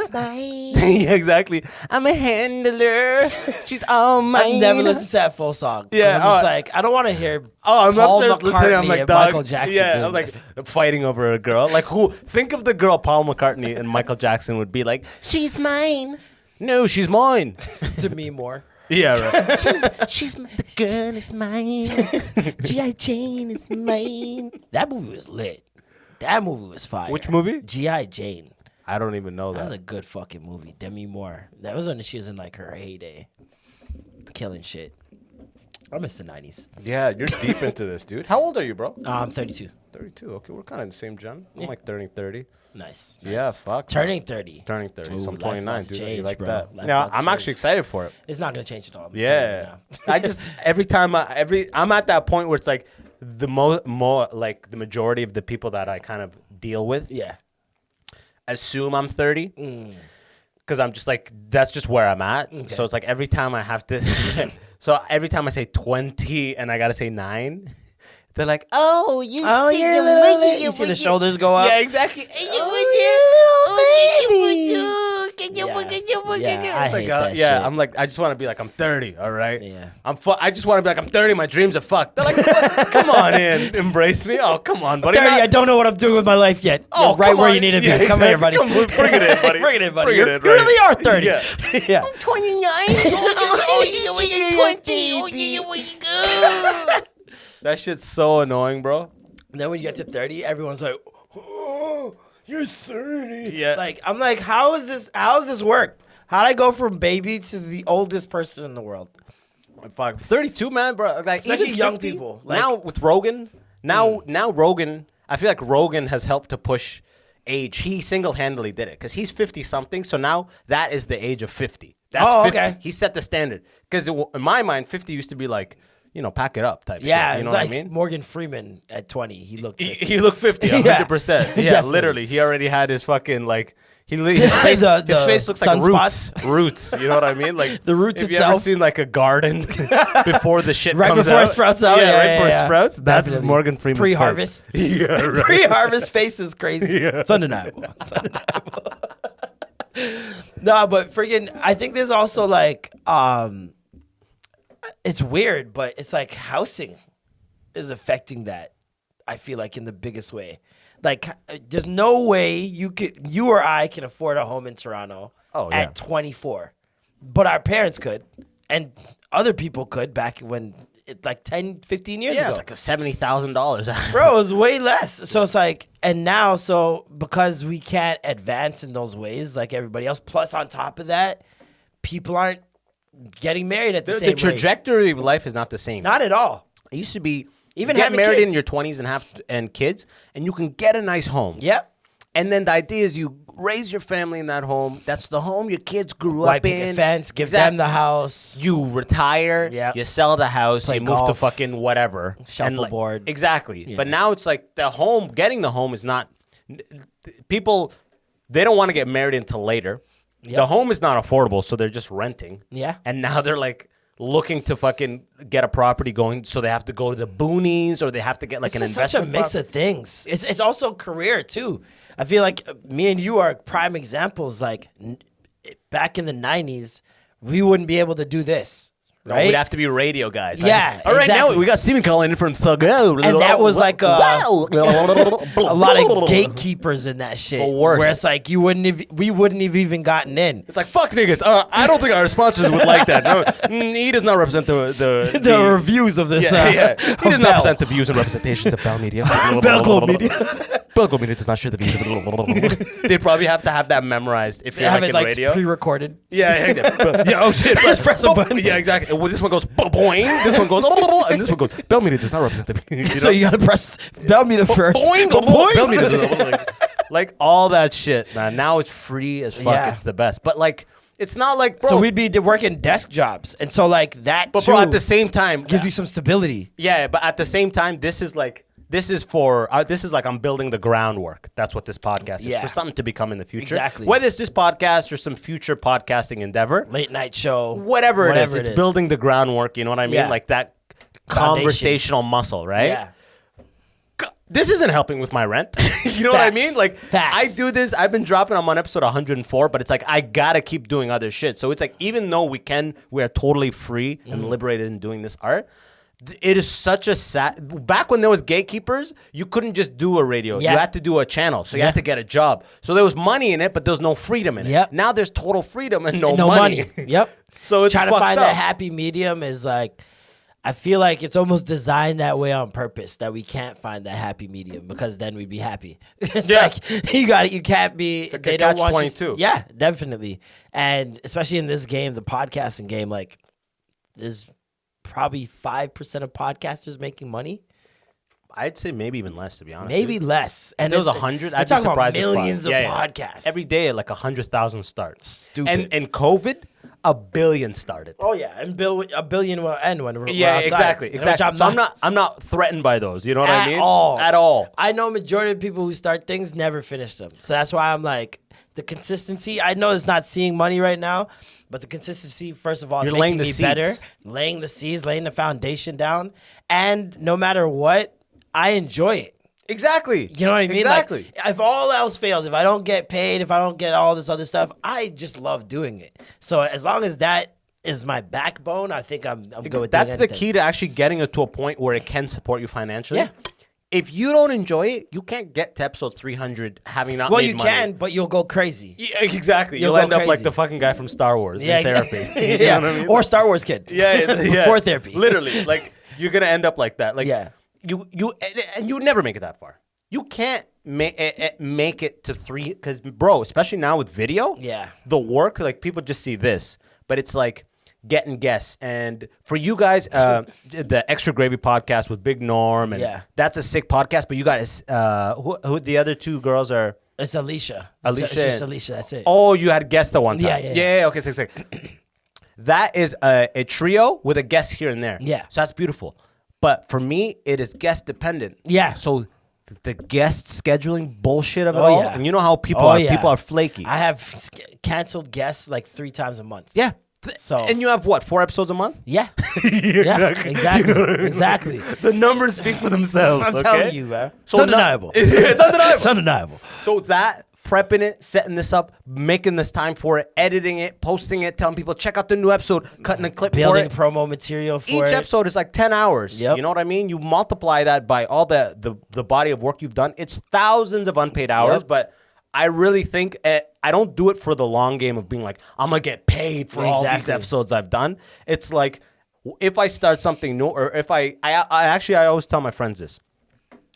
Yeah, exactly. I'm a handler. She's all mine. I've never listened to that full song. 'Cause Yeah, I'm just like, I don't want to hear. I'm Paul upstairs listening. I'm McCartney like, and dog. Michael Jackson. Yeah, doing I'm like this. fighting over a girl. Like, who? Think of the girl Paul McCartney and Michael Jackson would be like. She's mine. No, she's mine. To me more. Yeah, right. She's the girl is mine. G.I. Jane is mine. That movie was lit. That movie was fire. Which movie? G.I. Jane. I don't even know That was that. a good fucking movie. Demi Moore. That was when she was in like her heyday. Killing shit. I miss the 90s. Yeah, you're deep into this, dude. How old are you, bro? I'm 32. 32. Okay, we're kind of the same gen. I'm like turning 30. Nice. Yeah, fuck. Turning 30. Turning 30. Ooh, so I'm life 29, about to dude. You change, like bro. that? Life Yeah, about to I'm actually change. excited for it. It's not gonna change at all. Yeah. I just every time I'm at that point where it's like the more like the majority of the people that I kind of deal with Yeah. assume I'm 30. Because I'm just like, that's just where I'm at. Okay. So it's like every time I have to, so every time I say 20 and I got to say 9, they're like, oh, you Oh, stick you're the a little monkey, bit. you You see the monkey. shoulders go up. yeah, exactly. Yeah, I It's like, hate that yeah, shit. I'm like, I just want to be like, I'm 30, all right? Yeah. I just want to be like, I'm 30, my dreams are fucked. They're like, come on in, embrace me. Oh, come on, buddy. 30, Not- I don't know what I'm doing with my life yet. Oh, You're right come where on. you need to be. Yeah, Come here, exactly. buddy. Bring it in, buddy. Bring it in, buddy. Bring it You in, really are 30. Yeah. Yeah. 29. Oh, you're 20. Oh, yeah, where you go? That shit's so annoying, bro. And then when you get to 30, everyone's like, oh, you're 30. Yeah. Like, I'm like, how does this work? How'd I go from baby to the oldest person in the world? Fuck, 32, man, bro. Like, Especially even young 50, people. Like- now with Rogan, now Rogan, I feel like Rogan has helped to push age. He single-handedly did it because he's 50-something. So now that is the age of 50. That's Oh, 50. okay. He set the standard. Because in my mind, 50 used to be like, pack it up type Yeah, shit. You it's know like what I mean? Morgan Freeman at 20. He looked 50. He looked 50, 100%. Yeah, Yeah, definitely. literally. He already had his fucking, like, his face looks like sunspots. roots. You know what I mean? Like The roots Have you ever itself. seen like a garden before the shit Right comes before out? it sprouts out? Yeah, Yeah, right yeah, before it yeah. sprouts. That's Definitely. Morgan Freeman's Pre-harvest. face. Yeah, right. Pre-harvest face is crazy. Yeah. It's undeniable. It's undeniable. No, but freaking, I think there's also like, it's weird, but it's like housing is affecting that. I feel like in the biggest way. Like, there's no way you or I can afford a home in Toronto at 24, but our parents could, and other people could back when, like 10, 15 years Yeah, ago. it's like $70,000. Bro, it was way less. So it's like, and now, so because we can't advance in those ways like everybody else, plus on top of that, people aren't getting married at the same The rate. trajectory of life is not the same. Not at all. It used to be Even get having married in kids. your 20s and have kids, and you can get a nice home. Yep. And then the idea is you raise your family in that home. That's the home your kids grew White up in. picket fence, give them the house. You retire, Yep. you sell the house, Play you move to golf. fucking whatever. Shuffleboard. Exactly. Yeah. But now it's like getting the home is not, people, they don't want to get married until later. Yep. The home is not affordable, so they're just renting. Yeah. And now they're like looking to fucking get a property going, so they have to go to the boonies or they have to get like It's an just such a investment. mix of things. It's also career too. I feel like me and you are prime examples. Like back in the 90s, we wouldn't be able to do this. No, Right? we'd have to be radio guys. Yeah, All right, exactly. now we got Steven calling in from Sisco. And that was like a a lot of gatekeepers in that shit. But worse. Where it's like we wouldn't have even gotten in. It's like, fuck niggas. I don't think our sponsors would like that. No, he does not represent the The reviews of this. Yeah. He of does not Bell. represent the views and representations of Bell Media. Bell Globe Media. Bell Globe Media does not share the views of They probably have to have that memorized if you're Have like it in like radio. pre-recorded. Yeah, yeah. Oh shit! Just press a button. Yeah, exactly. Well, this one goes boing. This one goes and this one goes. Bell Media does not represent the views. So you gotta press Bell Media first. Boing, Boing. Bell Media does like all that shit, man. Now it's free as fuck. Yeah. It's the best. But like, it's not like, bro. So we'd be working desk jobs, and so like that but too bro, at the same time, gives you some stability. yeah. But at the same time, this is like I'm building the groundwork. That's what this podcast is Yeah. for, something to become in the future. Exactly. Whether it's this podcast or some future podcasting endeavor, Late night show, whatever it is, it's building the groundwork. You know what I mean? Yeah. Like that Foundation. conversational muscle, right? Yeah. this isn't helping with my rent. You know what I mean? Like, Facts. I do this. I've been dropping. I'm on episode 104, but it's like I gotta keep doing other shit. So it's like even though we are totally free and liberated in doing this art, it is such a sad. Back when there was gatekeepers, you couldn't just do a radio. Yeah. You had to do a channel, so you had to get a job. So there was money in it, but there was no freedom in it. Yep. Now there's total freedom and no money. Yep. So it's trying to fucked find up. that happy medium is like, I feel like it's almost designed that way on purpose, that we can't find that happy medium because then we'd be happy. It's Yeah. like you can't be. like a they don't want you. catch-22. Yeah, definitely. And especially in this game, the podcasting game, like there's probably 5% of podcasters making money. I'd say maybe even less, to be honest. Maybe dude. less. And there was 100. I'd be surprised. About millions if of yeah. podcasts every day, like 100,000 starts. Stupid. And COVID, 1 billion started. Oh yeah, and a billion will end when we're Yeah, outside. exactly. Which I'm not threatened by those. You know what I mean? all. At all. I know majority of people who start things never finish them. So that's why I'm like, the consistency. I know it's not seeing money right now, but the consistency, first of all, is You're making laying the me seeds. better, laying the seeds, laying the foundation down. And no matter what, I enjoy it. Exactly. You know what I mean? Exactly. Like, if all else fails, if I don't get paid, if I don't get all this other stuff, I just love doing it. So as long as that is my backbone, I think I'm good with That's doing the anything. key to actually getting it to a point where it can support you financially. Yeah. If you don't enjoy it, you can't get to episode 300 having not Well, made you money. can, but you'll go crazy. Yeah, exactly. You'll You'll go end up like crazy. the fucking guy from Star Wars Yeah, in therapy. exactly. You Yeah. know what I mean? Or Star Wars kid. Yeah, Before therapy. Literally, like you're gonna end up like that. Like Yeah. you would never make it that far. You can't make it to 3 because bro, especially now with video. Yeah. The work, like people just see this, but it's like getting guests. And for you guys, the Extra Gravy podcast with Big Norm, and Yeah. that's a sick podcast. But you guys, who the other two girls are? It's Alicia. Alicia It's just and- Alicia. That's it. Oh, you had guests the one time. Yeah. Okay, sick. That is a trio with a guest here and there. Yeah. So that's beautiful. But for me, it is guest dependent. Yeah. So the guest scheduling bullshit of it Oh, all, yeah. and you know how people Oh, are. yeah. People are flaky. I have canceled guests like 3 times a month. yeah. So- and you have what, 4 episodes a month? Yeah. Exactly. Exactly. You know what I mean? Exactly. The numbers speak for themselves. I'm okay? telling you, man. So It's undeniable. It's undeniable. It's undeniable. So that prepping it, setting this up, making this time for it, editing it, posting it, telling people check out the new episode, cutting a clip Building for it. promo material for Each it. episode is like 10 hours. Yep. You know what I mean? You multiply that by all the body of work you've done. It's thousands of unpaid hours, Yep. but I really think I don't do it for the long game of being like, I'm going to get paid for all these Exactly. episodes I've done. It's like, if I start something new, or if I always tell my friends this.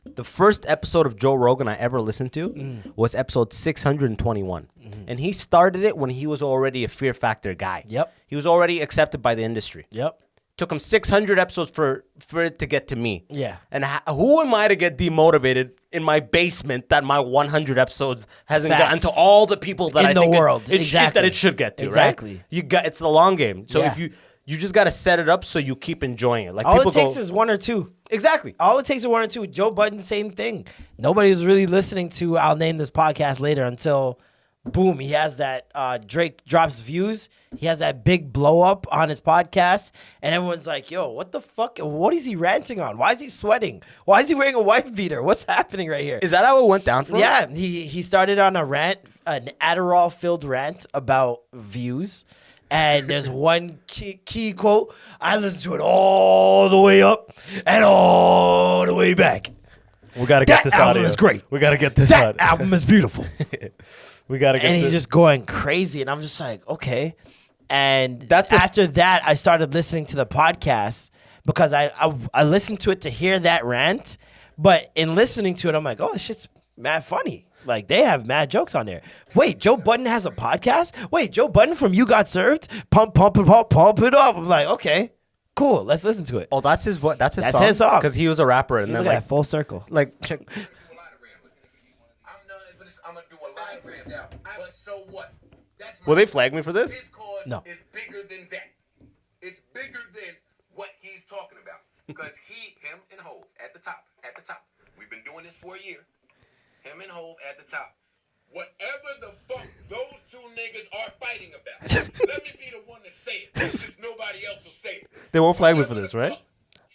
The first episode of Joe Rogan I ever listened to was episode 621. And he started it when he was already a Fear Factor guy. Yep. He was already accepted by the industry. Yep. Took him 600 episodes for it to get to me. Yeah. And who am I to get demotivated in my basement that my 100 episodes hasn't Facts. gotten to all the people that In I the think world. that it should get to, Exactly. right? It's the long game. So Yeah. if you just got to set it up so you keep enjoying it. Like All people it takes go, is 1 or 2. exactly. All it takes is 1 or 2. Joe Budden, same thing. Nobody's really listening to I'll name this podcast later until, boom, he has that Drake drops views. He has that big blow up on his podcast. And everyone's like, yo, what the fuck? What is he ranting on? Why is he sweating? Why is he wearing a wife beater? What's happening right here? Is that how it went down for him? Yeah, he started on a rant, an Adderall-filled rant about views. And there's one key quote. I listened to it all the way up and all the way back. We got to get That this album audio. is great. We got to get this That out. album is beautiful. We got to get And this. he's just going crazy. And I'm just like, okay. And That's after that, I started listening to the podcast because I listened to it to hear that rant. But in listening to it, I'm like, oh, this shit's mad funny. Like, they have mad jokes on there. Wait, Joe Budden has a podcast? Wait, Joe Budden from You Got Served? Pump it up. I'm like, okay, cool. Let's listen to it. Oh, that's his what? That's his That's song. his song. Because he was a rapper, See, and look then at that, full circle. check. I'm gonna do a live rant now. But so what? That's Will they flag me for this? His cause No. is bigger than that. It's bigger than what he's talking about. Because him and Hove at the top. We've been doing this for a year. Him and Hove at the top. Whatever the fuck those two niggas are fighting about, let me be the one to say it, since nobody else will say it. They won't flag me for Whatever this, the right? fuck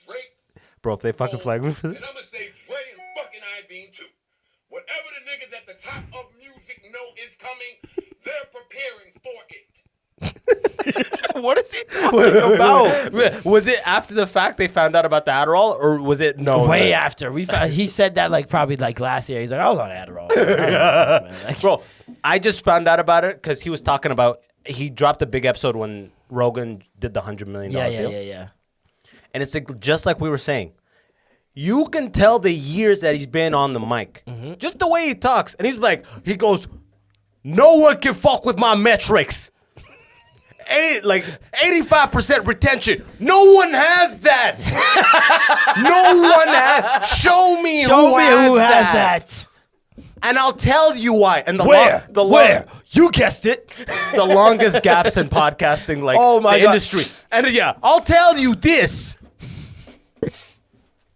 Drake, Bro, if they fucking Hove, flag me for this. and I'm gonna say Dre and fucking driving to. Whatever the niggas at the top of music know is coming, they're preparing for it. What is he talking about? Wait. Was it after the fact they found out about the Adderall, or was it no? Way after he said that like probably like last year. He's like, I was on Adderall. I don't know, man. Like, Bro, I just found out about it because he was talking about, he dropped a big episode when Rogan did the $100 million deal. yeah. And it's like, just like we were saying, you can tell the years that he's been on the mic. Just the way he talks. And he's like, he goes, no one can fuck with my metrics. 85% retention. No one has that. No one has. Show me who has that. And I'll tell you why. And Where? You guessed it. The longest gaps in podcasting, like Oh my the God. industry. And I'll tell you this.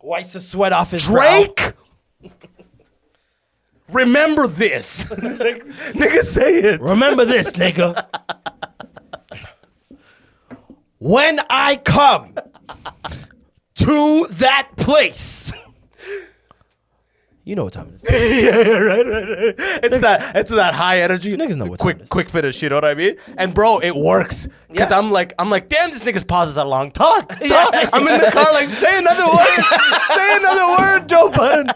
Wipes the sweat off his brow. Drake. Remember this. It's like, nigga, say it. Remember this, nigga. When I come to that place. You know what time it is. Yeah, right. It's that high energy. Niggas know what time it is. quick finish, you know what I mean? And bro, it works. Cause Yeah. I'm like, damn, this nigga's pauses are long. Talk. I'm in the car like, say another word. Say another word, Joe Budden.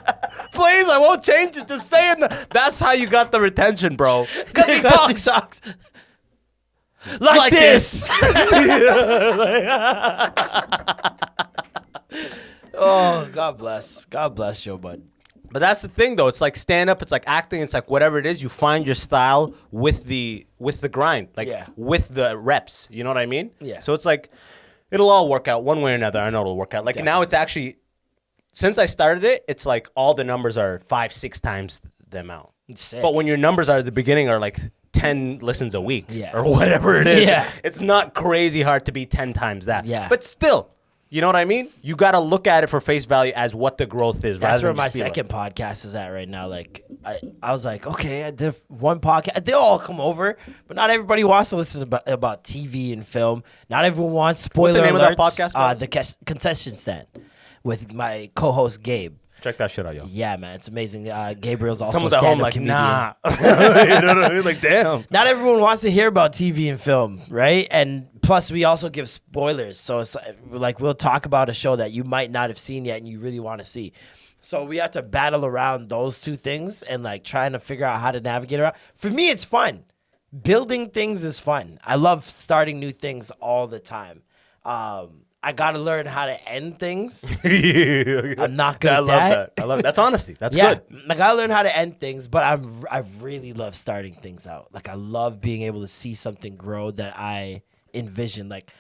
Please, I won't change it. Just say it. That's how you got the retention, bro. Cause he talks. Like this. Oh, God bless Joe Budden. But that's the thing, though. It's like stand-up. It's like acting. It's like whatever it is. You find your style with the grind, like with the reps. You know what I mean? Yeah. So it's like it'll all work out one way or another. I know it'll work out. Like now, it's actually since I started it, it's like all the numbers are 5-6 times the amount. Sick. But when your numbers are at the beginning are like 10 listens a week, Yeah. or whatever it is, Yeah. it's not crazy hard to be 10 times that. Yeah. But still. You know what I mean? You got to look at it for face value as what the growth is. That's rather where than my just be like- second podcast is at right now. Like I was like, okay, I did one podcast. They all come over, but not everybody wants to listen about TV and film. Not everyone wants spoiler What's the name of that alerts. podcast, man? The Concession Stand with my co-host Gabe. Check that shit out, yo. Yeah, man, it's amazing. Gabriel's also Someone's a at home stand-up like, comedian. nah. You know what I mean? Like, damn. Not everyone wants to hear about TV and film, right? And plus, we also give spoilers. So it's like we'll talk about a show that you might not have seen yet and you really want to see. So we have to battle around those two things and like trying to figure out how to navigate around. For me, it's fun. Building things is fun. I love starting new things all the time. I got to learn how to end things. I'm not good I at love that. that. I love that. That's honesty. That's Yeah, good. I gotta learn how to end things, but I really love starting things out. Like I love being able to see something grow that I envision. Like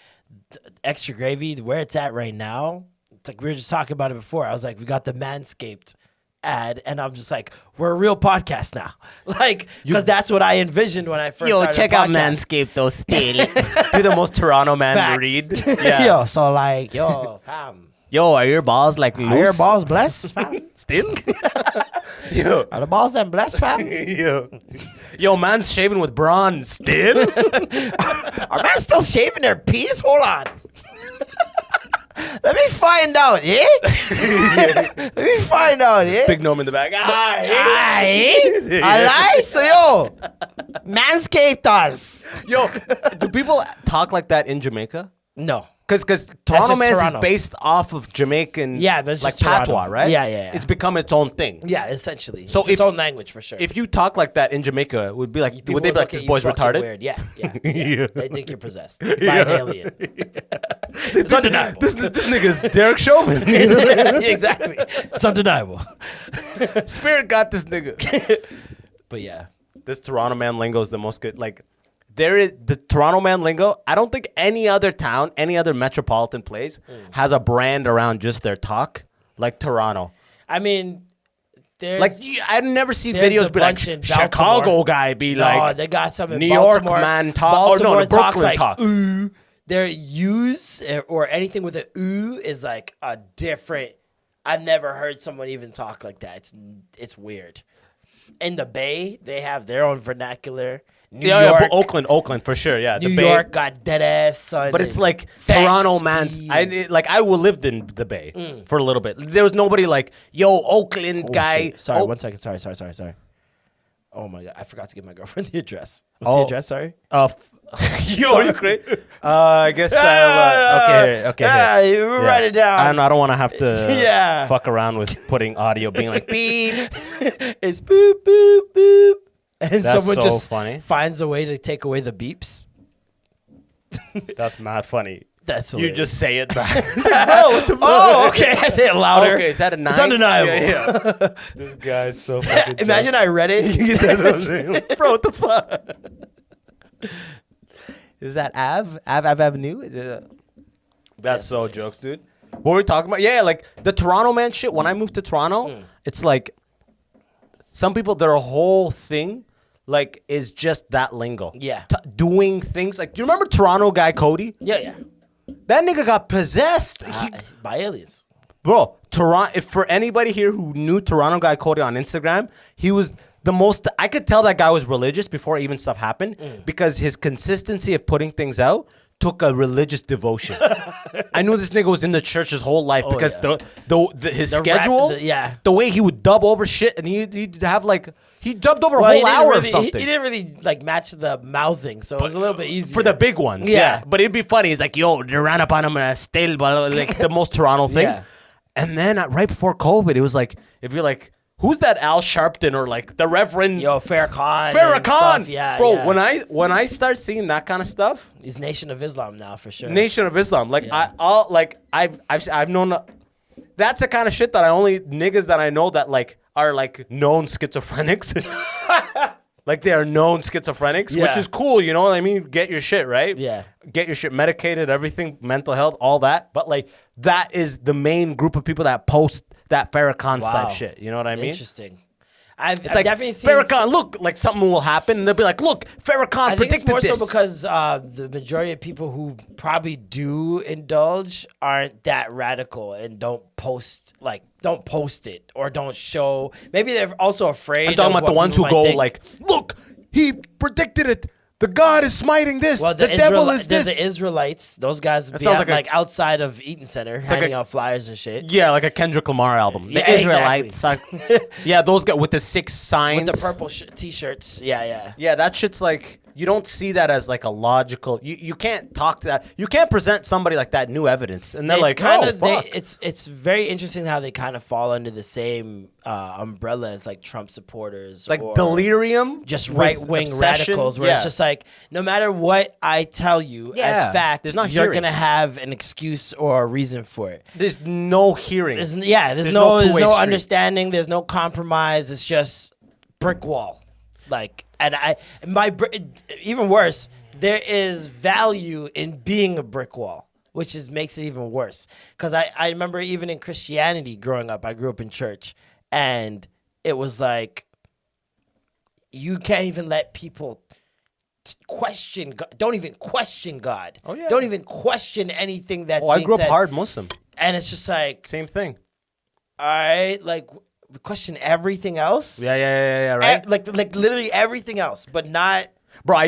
Extra Gravy, where it's at right now. It's like we were just talking about it before. I was like, we got the Manscaped ad, and I'm just like, we're a real podcast now. Like, because that's what I envisioned when I first started. check a out podcast. Manscaped, though, still. Do the most Toronto man Facts. read. Yeah. Yo, so like, yo, fam. Yo, are your balls like loose? Are your balls blessed, fam? Still? Yo. Are the balls them blessed, fam? Yo, man's shaving with bronze. Still? Are men still shaving their peas? Hold on. Let me find out, eh? Let me find out, eh? Big gnome in the back. I lie? So, yo, Manscaped us. Yo, do people talk like that in Jamaica? No. Because Toronto just Man's Toronto. is based off of Jamaican, Yeah, that's like just Toronto. patois, right? Yeah. It's become its own thing. Yeah, essentially. So It's its if- own language for sure. If you talk like that in Jamaica, would be like, People would they be like, look at this you boy's fucking retarded? Weird. Yeah. Yeah. They think you're possessed by an alien. It's undeniable. This nigga's Derek Chauvin. Exactly. It's undeniable. Spirit got this nigga. But yeah. This Toronto man lingo is the most good. Like, there is the Toronto man lingo. I don't think any other town, any other metropolitan place has a brand around just their talk like Toronto. I mean, there's... Like, I never see there's videos a be like, bunch in Chicago Baltimore. guy be No, like, they got some in New York Baltimore. man talk. Baltimore Oh, no, the talks Brooklyn like talk. ooh. Their use or anything with an ooh is like a different. I've never heard someone even talk like that. It's weird. In the Bay, they have their own vernacular. New Yeah, York, but Oakland for sure. Yeah, New the Bay. York got dead ass son. But it's like Fat Toronto, man. speed. I lived in the Bay for a little bit. There was nobody like, yo, Oakland guy. Shit. Sorry, Oh, 1 second. Sorry. Oh my god, I forgot to give my girlfriend the address. What's the address? Sorry. Yo, you crazy? I guess okay. Yeah, here. you write it down. I don't want to have to Yeah. fuck around with putting audio being like beep. It's boop boop boop, and That's someone so just funny. finds a way to take away the beeps. That's mad funny. That's You hilarious. just say it back. Bro, what the fuck? Oh, okay. I say it louder. Okay, is that a 9? It's undeniable. Yeah. This guy's so fucking Imagine I read it. That's what I'm saying. Like, bro, what the fuck? Is that Avenue? That's so jokes, dude. What were we talking about? Yeah, like the Toronto man shit. When I moved to Toronto, it's like some people, their whole thing like is just that lingo. Yeah. Doing things like, do you remember Toronto guy Cody? Yeah. That nigga got possessed. By aliens. Bro, Toronto. If for anybody here who knew Toronto guy Cody on Instagram, he was the most. I could tell that guy was religious before even stuff happened because his consistency of putting things out took a religious devotion. I knew this nigga was in the church his whole life because his schedule, the way he would dub over shit, and he'd have like he dubbed over a whole hour of something. He didn't really like match the mouthing, so it was a little bit easier For the big ones, yeah. But it'd be funny. He's like, yo, they ran up on him and still, like the most Toronto thing. Yeah. And then right before COVID, it was like, it'd be like, who's that Al Sharpton or like the Reverend Farrakhan. Farrakhan, yeah, bro. yeah. When I start seeing that kind of stuff, He's Nation of Islam now for sure. Nation of Islam, like Yeah. I've known. That's the kind of shit that I only niggas that I know that like are like known schizophrenics. Like they are known schizophrenics, which Yeah. is cool, you know what I mean? Get your shit, right? Yeah. Get your shit medicated, everything, mental health, all that. But like that is the main group of people that post that Farrakhan type shit. You know what I mean? Interesting. I've It's like definitely seen Farrakhan, look, like something will happen, and they'll be like, look, Farrakhan I think it's predicted more this. so because the majority of people who probably do indulge aren't that radical and don't post it or don't show. Maybe they're also afraid. I'm talking of about the what ones people who go might think. like, look, he predicted it. The God is smiting this. Well, the devil is there's this. the Israelites. Those guys be sounds out, like a- outside of Eaton Center, handing out flyers and shit. Yeah, like a Kendrick Lamar album. The Yeah, Israelites. Yeah, those guys with the 6 signs. With the purple t-shirts. Yeah. Yeah, that shit's like, you don't see that as like a logical, you can't talk to that. You can't present somebody like that new evidence. And they're It's like, kind oh, of fuck. it's very interesting how they kind of fall under the same umbrella as like Trump supporters, Like or delirium. just with right wing obsession. radicals, where it's just like no matter what I tell you Yeah, as fact, there's not you're hearing. gonna have an excuse or a reason for it. There's no hearing. There's no no two-way street. understanding. There's no compromise. It's just brick wall. Like, and even worse, there is value in being a brick wall, which makes it even worse. Because I remember even in Christianity growing up, I grew up in church, and it was like, you can't even let people question God. Don't even question God. Oh, yeah. Don't even question anything that's I being grew up said. hard Muslim. And it's just like, Same thing. all right, like, we question everything else. Yeah, right? Like literally everything else, but not. Bro, I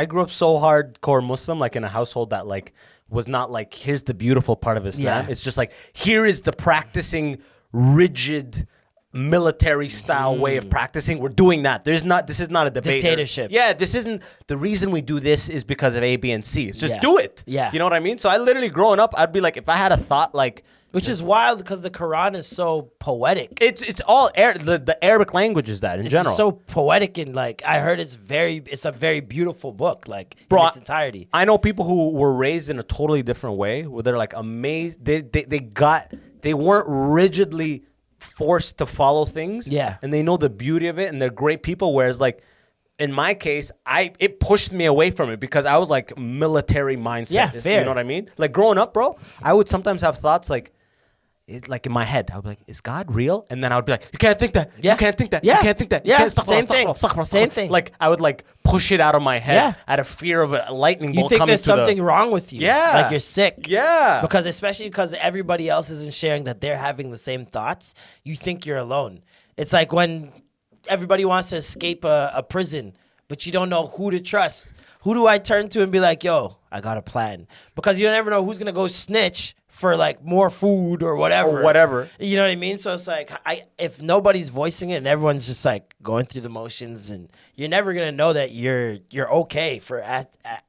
grew up so hardcore Muslim, like in a household that like was not like, here's the beautiful part of Islam. Yeah. It's just like, here is the practicing rigid military style way of practicing. We're doing that. This is not a debate. Dictatorship. Yeah, this isn't, the reason we do this is because of A, B, and C. It's just Yeah. do it. Yeah. You know what I mean? So I literally growing up, I'd be like, if I had a thought like, Which is wild because the Quran is so poetic. it's all the Arabic language is that in It's general. just so poetic, and like I heard it's a very beautiful book, like Bro, in its entirety. I know people who were raised in a totally different way, where they're like amazed. They weren't rigidly forced to follow things. Yeah. And they know the beauty of it, and they're great people. Whereas like in my case, it pushed me away from it because I was like military mindset. Yeah, fair. You know what I mean? Like growing up, bro, I would sometimes have thoughts like, it's like in my head, I would be like, is God real? And then I would be like, you can't think that. Yeah. You can't think that. Yeah. You can't think that. Yeah. You can't, Same thing. Same thing. Like I would like push it out of my head Yeah. out of fear of a lightning You bolt think coming there's to something wrong with you? Yeah. like you're sick. Yeah. because everybody else isn't sharing that they're having the same thoughts. You think you're alone. It's like when everybody wants to escape a prison, but you don't know who to trust. Who do I turn to and be like, yo, I got a plan? Because you never know who's going to go snitch for like more food or whatever. Or whatever. You know what I mean? So it's like, if nobody's voicing it and everyone's just like going through the motions, and you're never going to know that you're okay for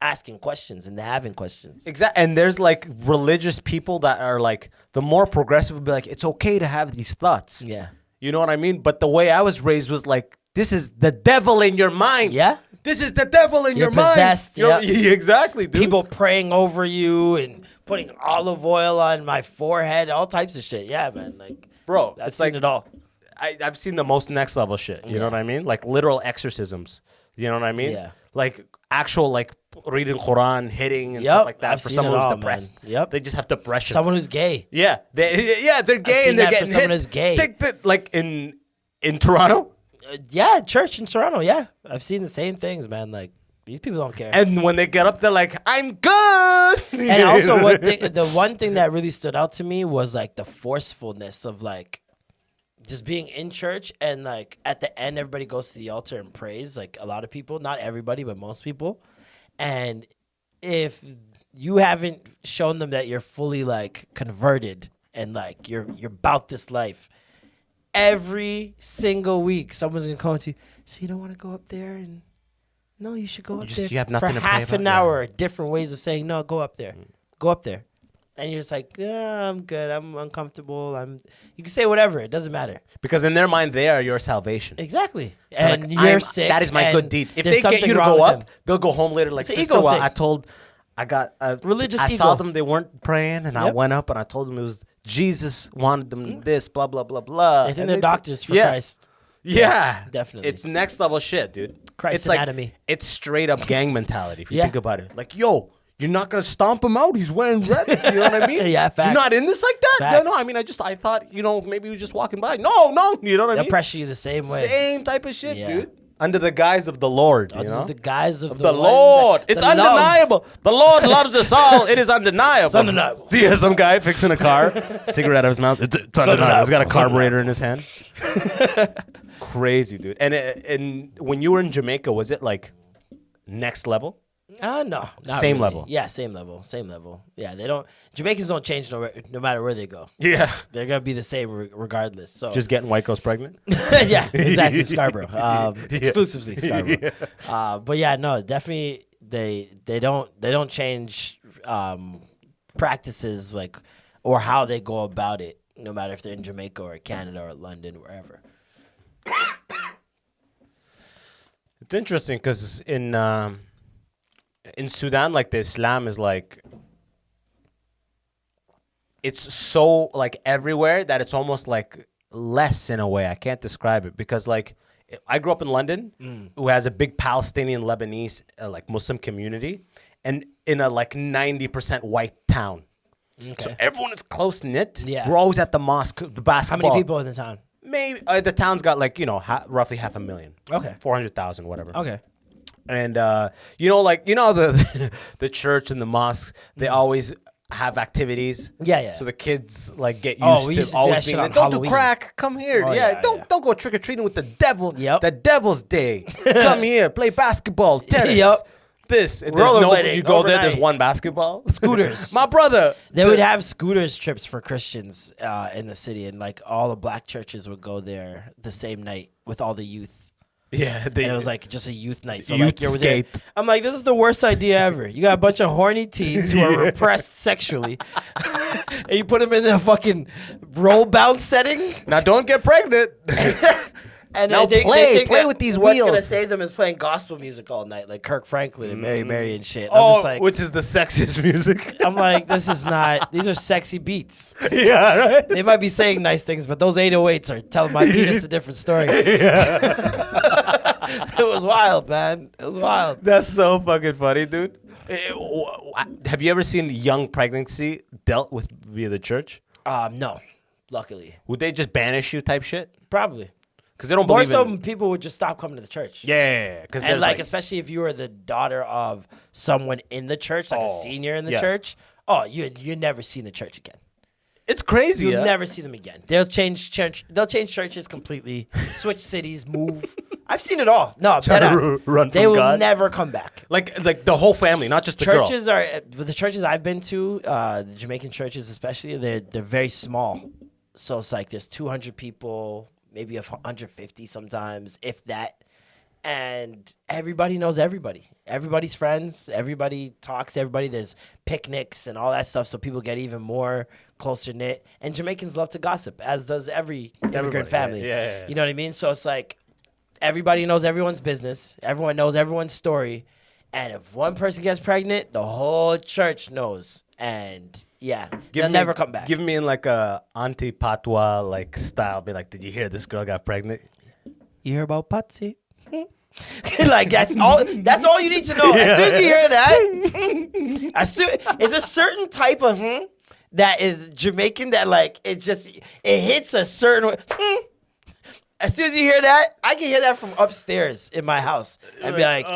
asking questions and having questions. Exactly. And there's like religious people that are like, the more progressive will be like, it's okay to have these thoughts. Yeah. You know what I mean? But the way I was raised was like, this is the devil in your mind. Yeah. This is the devil in You're your possessed, mind. yeah. Exactly, dude. People praying over you and putting olive oil on my forehead, all types of shit. Yeah, man. Like, bro, I've it's seen like it all. I've seen the most next level shit. You know what I mean? Like literal exorcisms. You know what I mean? Yeah. Like actual like reading Quran, hitting and Yep, stuff like that I've for seen someone it who's all, depressed. man. Yep. They just have depression. Someone who's gay. Yeah, they're gay seen and they're that for getting someone hit. who's gay. Like in Toronto. Yeah, church in Toronto. Yeah, I've seen the same things, man. Like, these people don't care. And when they get up, they're like, "I'm good." And also, the one thing that really stood out to me was like the forcefulness of like just being in church, and like at the end, everybody goes to the altar and prays. Like a lot of people, not everybody, but most people. And if you haven't shown them that you're fully like converted and like you're about this life, every single week someone's gonna come to you. So you don't want to go up there and. No, you should go up there you have nothing for to pray half about? an hour. Different ways of saying no. Go up there. Go up there, and you're just like, yeah, I'm good. I'm uncomfortable. You can say whatever. It doesn't matter. Because in their mind, they are your salvation. Exactly. They're And like, you're sick. That is my and good deed. If there's they get something you to wrong go with up, them. they'll go home later like, It's an sister, ego well, thing. I got a Religious I ego. saw them, they weren't praying, and I Yep. went up and I told them it was Jesus wanted them this, blah, blah, blah, blah. They think And they're they- doctors for yeah. Christ. Yeah. definitely. It's next level shit, dude. Christ's it's anatomy. Like, it's straight up gang mentality if you Yeah. think about it. Like, yo, you're not going to stomp him out. He's wearing red. You know what I mean? Yeah, facts. You're not in this like that? Facts. No, I mean, I thought, maybe he was just walking by. No. You know what I They'll mean? pressure you the same way. Same type of shit, Yeah. dude. Under the guise of the Lord, you Under know? the guise of The one Lord. that- It's the love. undeniable. The Lord loves us all. It is undeniable. It's undeniable. See some guy fixing a car, cigarette out of his mouth. It's undeniable. He's got a carburetor in his hand. Crazy, dude. And when you were in Jamaica, was it like next level? No, not Same really. level. Yeah, same level. Yeah, they don't. Jamaicans don't change no matter where they go. Yeah. They're gonna be the same regardless. So Just getting white girls pregnant? yeah, exactly. Scarborough, exclusively Scarborough. But yeah, no, definitely they don't change practices like or how they go about it, no matter if they're in Jamaica or Canada or London, wherever. It's interesting because in Sudan, like the Islam is like, it's so like everywhere that it's almost like less in a way. I can't describe it because like I grew up in London, who has a big Palestinian Lebanese like Muslim community, and in a like 90% white town. Okay. So everyone is close knit. Yeah. We're always at the mosque, the How basketball. many people in the town? Maybe the town's got like roughly 500,000. Okay. 400,000, whatever. Okay. And the the church and the mosques, they always have activities. Yeah. So the kids like get Oh, we used used to to do always that being shit like, on don't Halloween. do crack, come here. Oh, yeah, don't go trick or treating with the devil. Yep. The devil's day. Come here, play basketball, tennis. Yep. This. And Rollerblading you go there, there's overnight. one basketball. Scooters. My brother. They would have scooters trips for Christians in the city, and like all the black churches would go there the same night with all the youth. Yeah. And it was like just a youth night. So Youth like you're there. skate. I'm like, this is the worst idea ever. You got a bunch of horny teens who are repressed sexually, and you put them in a fucking roll bounce setting. Now don't get pregnant. And Now they play think that with these what's gonna wheels. save them is playing gospel music all night, like Kirk Franklin and Mary Mary and shit. I'm just like, which is the sexiest music. I'm like, this is not. These are sexy beats. Yeah, right. They might be saying nice things, but those 808s are telling my penis a different story. It was wild, man. It was wild. That's so fucking funny, dude. Have you ever seen young pregnancy dealt with via the church? No, luckily. Would they just banish you type shit? Probably. Because they don't More believe so, in... people would just stop coming to the church. Yeah, because And like, especially if you were the daughter of someone in the church, like a senior in the yeah. church. You're never seeing the church again. It's crazy. You'll never see them again. They'll change church. They'll change churches completely. Switch cities. Move. I've seen it all. No, run they from will God. never come back. Like the whole family, not just the girl. Churches are the churches I've been to. The Jamaican churches, especially, they're very small. So it's like there's 200 people, maybe 150 sometimes, if that. And everybody knows everybody. Everybody's friends. Everybody talks to everybody. There's picnics and all that stuff, so people get even more closer knit. And Jamaicans love to gossip, as does every immigrant family. Yeah. You know what I mean? So it's like everybody knows everyone's business. Everyone knows everyone's story. And if one person gets pregnant, the whole church knows. And yeah, they'll never come back. Give me in like a auntie patois like style. Be like, did you hear this girl got pregnant? You hear about Patsy? Like that's all you need to know. As soon as you hear that, it's a certain type of that is Jamaican that like it hits a certain way. As soon as you hear that, I can hear that from upstairs in my house. I'd be like,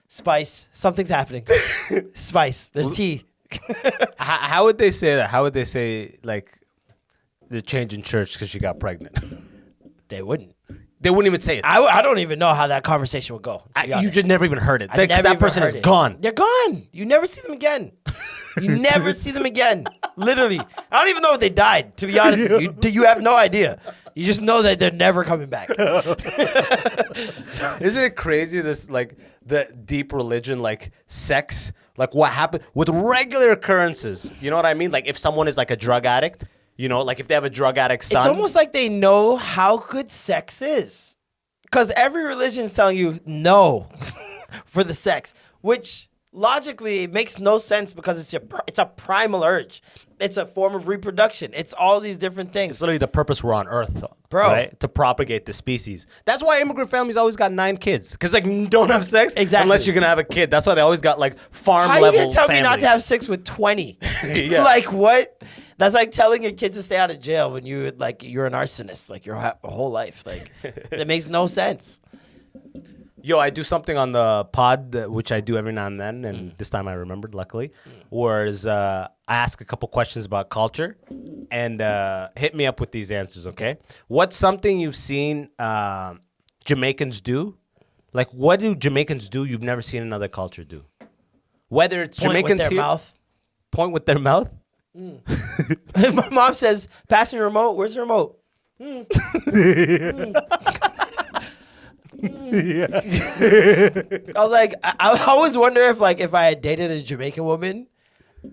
spice, something's happening. Spice, there's tea. How would they say that? How would they say like they're changing church because she got pregnant? They wouldn't. They wouldn't even say it. I don't even know how that conversation would go. You just never even heard it. I've never that even person heard is it. gone. They're gone. You never see them again. You never see them again. Literally. I don't even know if they died, to be honest with you. You have no idea. You just know that they're never coming back. Isn't it crazy, this, like, the deep religion, like, sex, like, what happened with regular occurrences? You know what I mean? Like, if someone is, like, a drug addict, you know, like, if they have a drug addict son. It's almost like they know how good sex is. Because every religion is telling you no for the sex, which logically makes no sense because it's a primal urge. It's a form of reproduction. It's all these different things. It's literally the purpose we're on Earth, Bro. right? To propagate the species. That's why immigrant families always got 9 kids. Because, like, don't have sex unless you're going to have a kid. That's why they always got, like, farm-level families. How you going to tell families. me not to have sex with 20? Yeah. Like, what? That's like telling your kids to stay out of jail when you're an arsonist, like, your whole life. Like, it makes no sense. Yo, I do something on the pod, which I do every now and then, and this time I remembered, luckily, whereas I ask a couple questions about culture, and hit me up with these answers, okay? What's something you've seen Jamaicans do? Like, what do Jamaicans do you've never seen another culture do? Whether it's Point Jamaicans with their here, mouth. point with their mouth. My mom says, "Pass me the remote. Where's the remote?" I was like, I always wonder if I had dated a Jamaican woman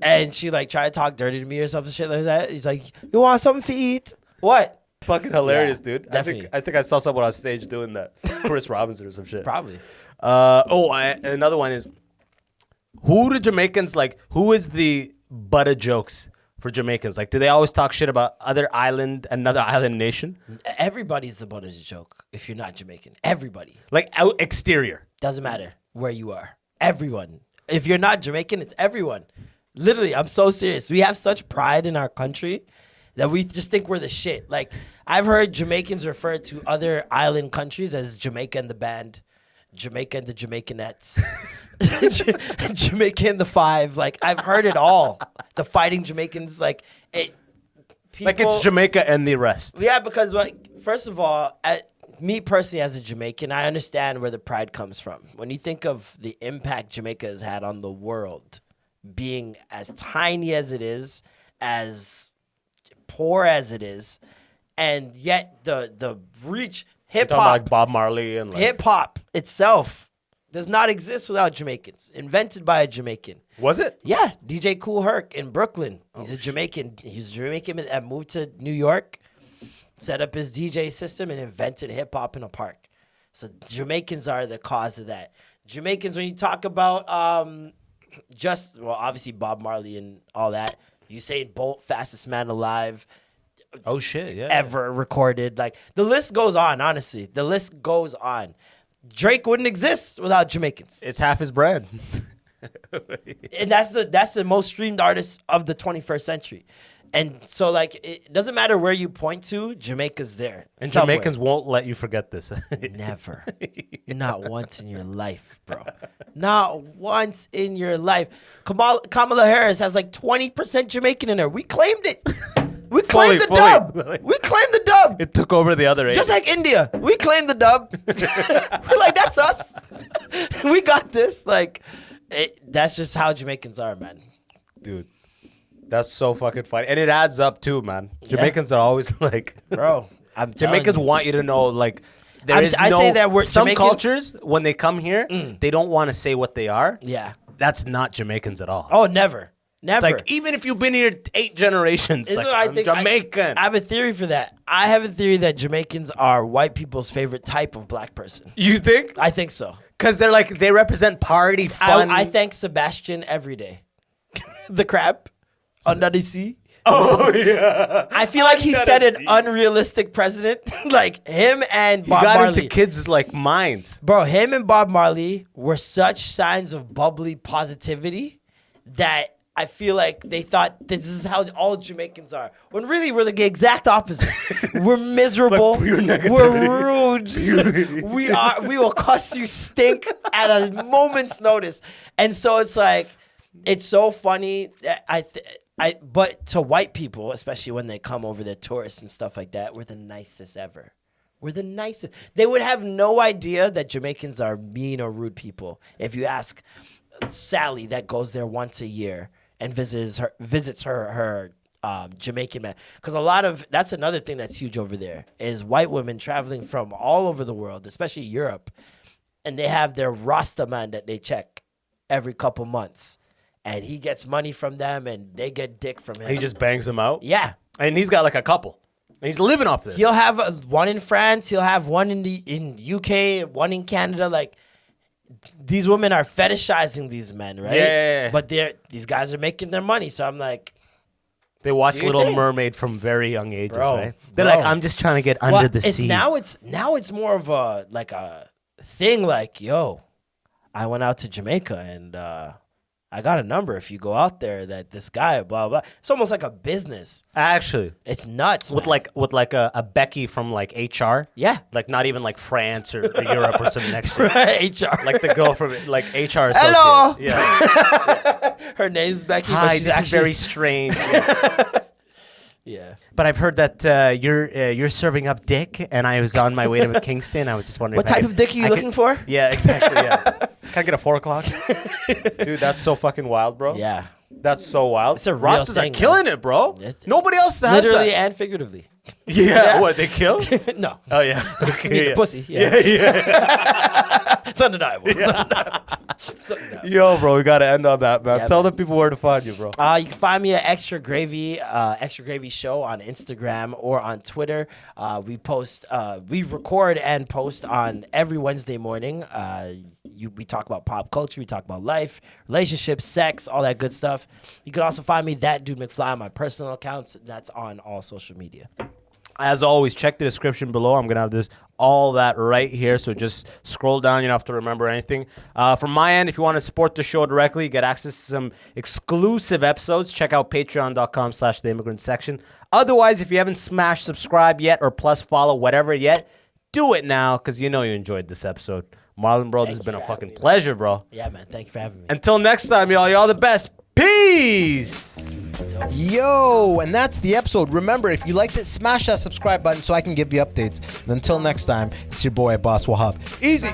and she like tried to talk dirty to me or some shit like that. He's like, "You want something to eat?" What? Fucking hilarious, Yeah, dude. definitely. I think I saw someone on stage doing that. Chris Robinson or some shit. Probably. Another one is, who do Jamaicans like? Who is the butt of jokes for Jamaicans? Like, do they always talk shit about another island nation? Everybody's the butt of the joke if you're not Jamaican. Everybody. Like, out exterior. Doesn't matter where you are. Everyone. If you're not Jamaican, it's everyone. Literally, I'm so serious. We have such pride in our country that we just think we're the shit. Like, I've heard Jamaicans refer to other island countries as Jamaica and the band, Jamaica and the Jamaicanettes, Jamaica and the Five. Like, I've heard it all. The fighting Jamaicans, like, Like, it's Jamaica and the rest. Yeah, because, like, first of all, me personally as a Jamaican, I understand where the pride comes from. When you think of the impact Jamaica has had on the world, being as tiny as it is, as poor as it is, and yet the reach, Talking about, hip-hop, like, Bob Marley and, like, hip-hop itself does not exist without Jamaicans. Invented by a Jamaican. was it? Yeah, DJ Kool Herc in Brooklyn. He's a Jamaican. He's a Jamaican that moved to New York, set up his DJ system, and invented hip-hop in a park. So Jamaicans are the cause of that. Jamaicans, when you talk about obviously Bob Marley and all that, Usain Bolt, fastest man alive Oh, shit, yeah. ever recorded. Like, the list goes on, honestly. The list goes on. Drake wouldn't exist without Jamaicans. It's half his brand. And that's the most streamed artist of the 21st century. And so, like, it doesn't matter where you point to, Jamaica's there. And somewhere. Jamaicans won't let you forget this. Never. Not once in your life, bro. Not once in your life. Kamala Harris has like 20% Jamaican in her. We claimed it. We claimed the dub. We claimed the dub. It took over the other 8. Just like India. We claimed the dub. We're like, that's us. We got this. Like, that's just how Jamaicans are, man. Dude, that's so fucking funny. And it adds up too, man. Jamaicans are always like... Bro, I'm telling Jamaicans you. want you to know, like... I say that we're some Jamaicans- cultures, when they come here, they don't want to say what they are. Yeah. That's not Jamaicans at all. Oh, never. Never. It's like, even if you've been here 8 generations, It's like, what I I'm think- Jamaican. I have a theory for that. I have a theory that Jamaicans are white people's favorite type of black person. You think? I think so. Because they're like, they represent party, fun. I thank Sebastian every day. The crab under the sea. Oh, yeah. I feel like he set an unrealistic precedent. Like him and He Bob got Marley. into kids' like minds. Bro, him and Bob Marley were such signs of bubbly positivity that I feel like they thought this is how all Jamaicans are. When really we're the exact opposite. We're miserable. Like pure We're rude. We will cuss you stink at a moment's notice. And so it's like, it's so funny. But to white people, especially when they come over, they're tourists and stuff like that, we're the nicest ever. We're the nicest. They would have no idea that Jamaicans are mean or rude people if you ask Sally that goes there once a year and visits her Jamaican man. Because that's another thing that's huge over there is white women traveling from all over the world, especially Europe, and they have their Rasta man that they check every couple months. And he gets money from them, and they get dick from him. He just bangs them out. Yeah. And he's got like a couple. And he's living off this. He'll have one in France. He'll have one in UK, one in Canada. Like, these women are fetishizing these men, right? Yeah. But these guys are making their money. So I'm like, They watch Do you Little think? Mermaid from very young ages, Bro, right? They're bro. like, I'm just trying to get under the sea. Now it's more of a like a thing. Like, yo, I went out to Jamaica and I got a number if you go out there that this guy, blah, blah. It's almost like a business. Actually, It's nuts, with man. like a Becky from like HR. Yeah. Like not even like France or Europe or some next shit. HR. Like the girl from like HR associate. Hello. Yeah. Her name's Becky. Hi, but she's this is actually, very strange. Yeah. Yeah. But I've heard that you're serving up dick, and I was on my way to Kingston. I was just wondering What if I type could- of dick are you I looking could- for? Yeah, exactly. Yeah. Can I get a 4 o'clock? Dude, that's so fucking wild, bro. Yeah. That's so wild. It's a real Rastas thing, are killing it, bro. It's- Nobody else has Literally that. and figuratively. Yeah. What, they kill? No. Oh, yeah. I Okay, mean, yeah. the pussy. Yeah. It's undeniable. It's undeniable. Yo, bro, we got to end on that, man. Yeah, Tell man. the people where to find you, bro. You can find me at Extra Gravy Show on Instagram or on Twitter. We record and post on every Wednesday morning. We talk about pop culture, we talk about life, relationships, sex, all that good stuff. You can also find me THATdudeMCLFY on my personal accounts. That's on all social media. As always, check the description below. I'm going to have all that right here. So just scroll down. You don't have to remember anything. From my end, if you want to support the show directly, get access to some exclusive episodes, check out patreon.com/theimmigrant section. Otherwise, if you haven't smashed subscribe yet or plus follow, whatever yet, do it now because you know you enjoyed this episode. Marlon, bro, this has been a fucking pleasure, bro. Yeah, man. Thank you for having me. Until next time, y'all the best. Peace. Yo, and that's the episode. Remember, if you liked it, smash that subscribe button so I can give you updates. And until next time, it's your boy, Abbas Wahab. Easy.